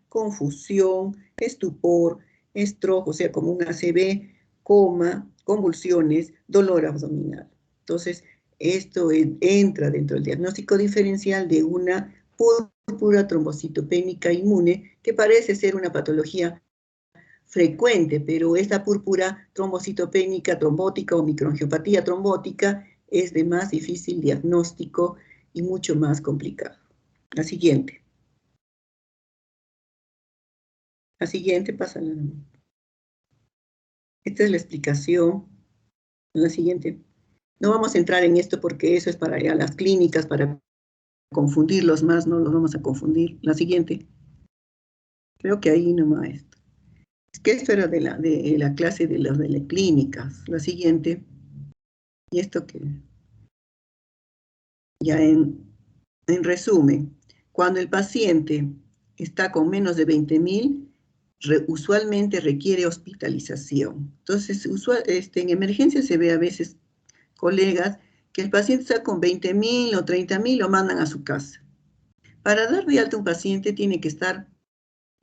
confusión, estupor, estrojo, o sea, como un ACV, coma, convulsiones, dolor abdominal. Entonces, esto entra dentro del diagnóstico diferencial de una púrpura trombocitopénica inmune, que parece ser una patología frecuente, pero esta púrpura trombocitopénica trombótica o microangiopatía trombótica es de más difícil diagnóstico y mucho más complicado. La siguiente. La siguiente, pasa. Esta es la explicación. La siguiente. No vamos a entrar en esto porque eso es para ya las clínicas, para confundirlos más, no los vamos a confundir. La siguiente. Creo que ahí nomás esto. Es que esto era de la clase de las clínicas. La siguiente. Y esto que ya en resumen, cuando el paciente está con menos de 20.000, usualmente requiere hospitalización. Entonces, en emergencia se ve a veces, colegas, que el paciente está con 20.000 o 30.000, lo mandan a su casa. Para dar de alta a un paciente tiene que estar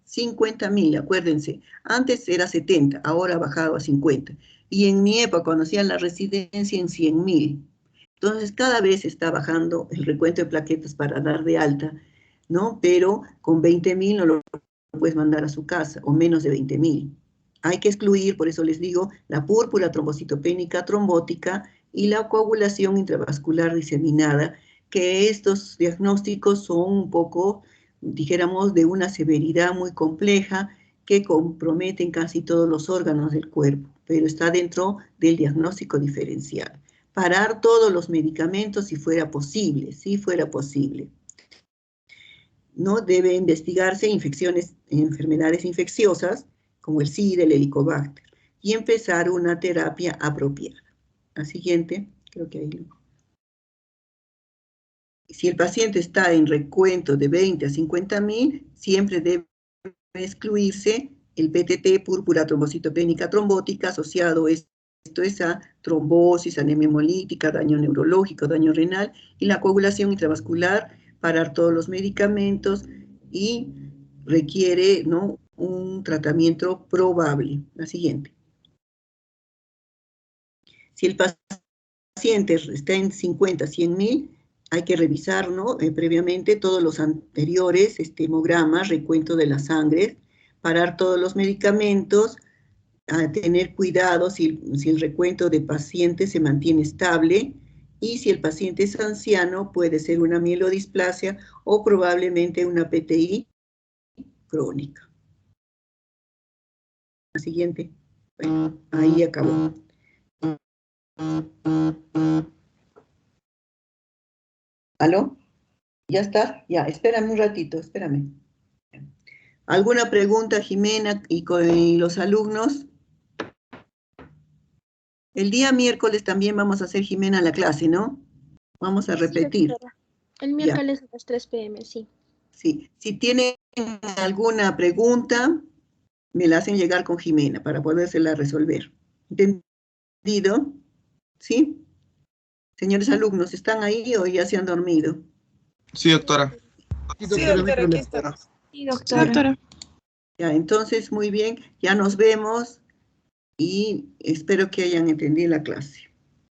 50.000, acuérdense. Antes era 70, ahora ha bajado a 50. Y en mi época, cuando hacían la residencia, en 100.000. Entonces, cada vez está bajando el recuento de plaquetas para dar de alta, ¿no? Pero con 20.000 no lo puedes mandar a su casa, o menos de 20.000. Hay que excluir, por eso les digo, la púrpura trombocitopénica trombótica y la coagulación intravascular diseminada, que estos diagnósticos son un poco dijéramos, de una severidad muy compleja que comprometen casi todos los órganos del cuerpo, pero está dentro del diagnóstico diferencial. Parar todos los medicamentos si fuera posible, ¿no? Debe investigarse enfermedades infecciosas, como el SIDA, el Helicobacter, y empezar una terapia apropiada. La siguiente, creo que ahí. Si el paciente está en recuento de 20 a 50.000, siempre debe excluirse el PTT, púrpura trombocitopénica trombótica, asociado esto es a trombosis, anemia hemolítica, daño neurológico, daño renal, y la coagulación intravascular, parar todos los medicamentos, y requiere, ¿no?, un tratamiento probable. La siguiente. Si el paciente está en 50, 100.000, hay que revisar, ¿no?, previamente todos los anteriores hemogramas, recuento de la sangre, parar todos los medicamentos, a tener cuidado si el recuento de pacientes se mantiene estable, y si el paciente es anciano, puede ser una mielodisplasia o probablemente una PTI crónica. La siguiente. Bueno, ahí acabó. ¿Aló? ¿Ya está? Ya, espérame un ratito, espérame. ¿Alguna pregunta, Jimena, y los alumnos? El día miércoles también vamos a hacer, Jimena, la clase, ¿no? Vamos a repetir. Sí, el miércoles a las 3 p.m., sí. Sí, si tienen alguna pregunta, me la hacen llegar con Jimena para podérsela resolver. ¿Entendido? ¿Sí? Señores alumnos, ¿están ahí o ya se han dormido? Sí, doctora. Sí, doctora, aquí está. Sí, doctora. Ya, entonces, muy bien, ya nos vemos y espero que hayan entendido la clase.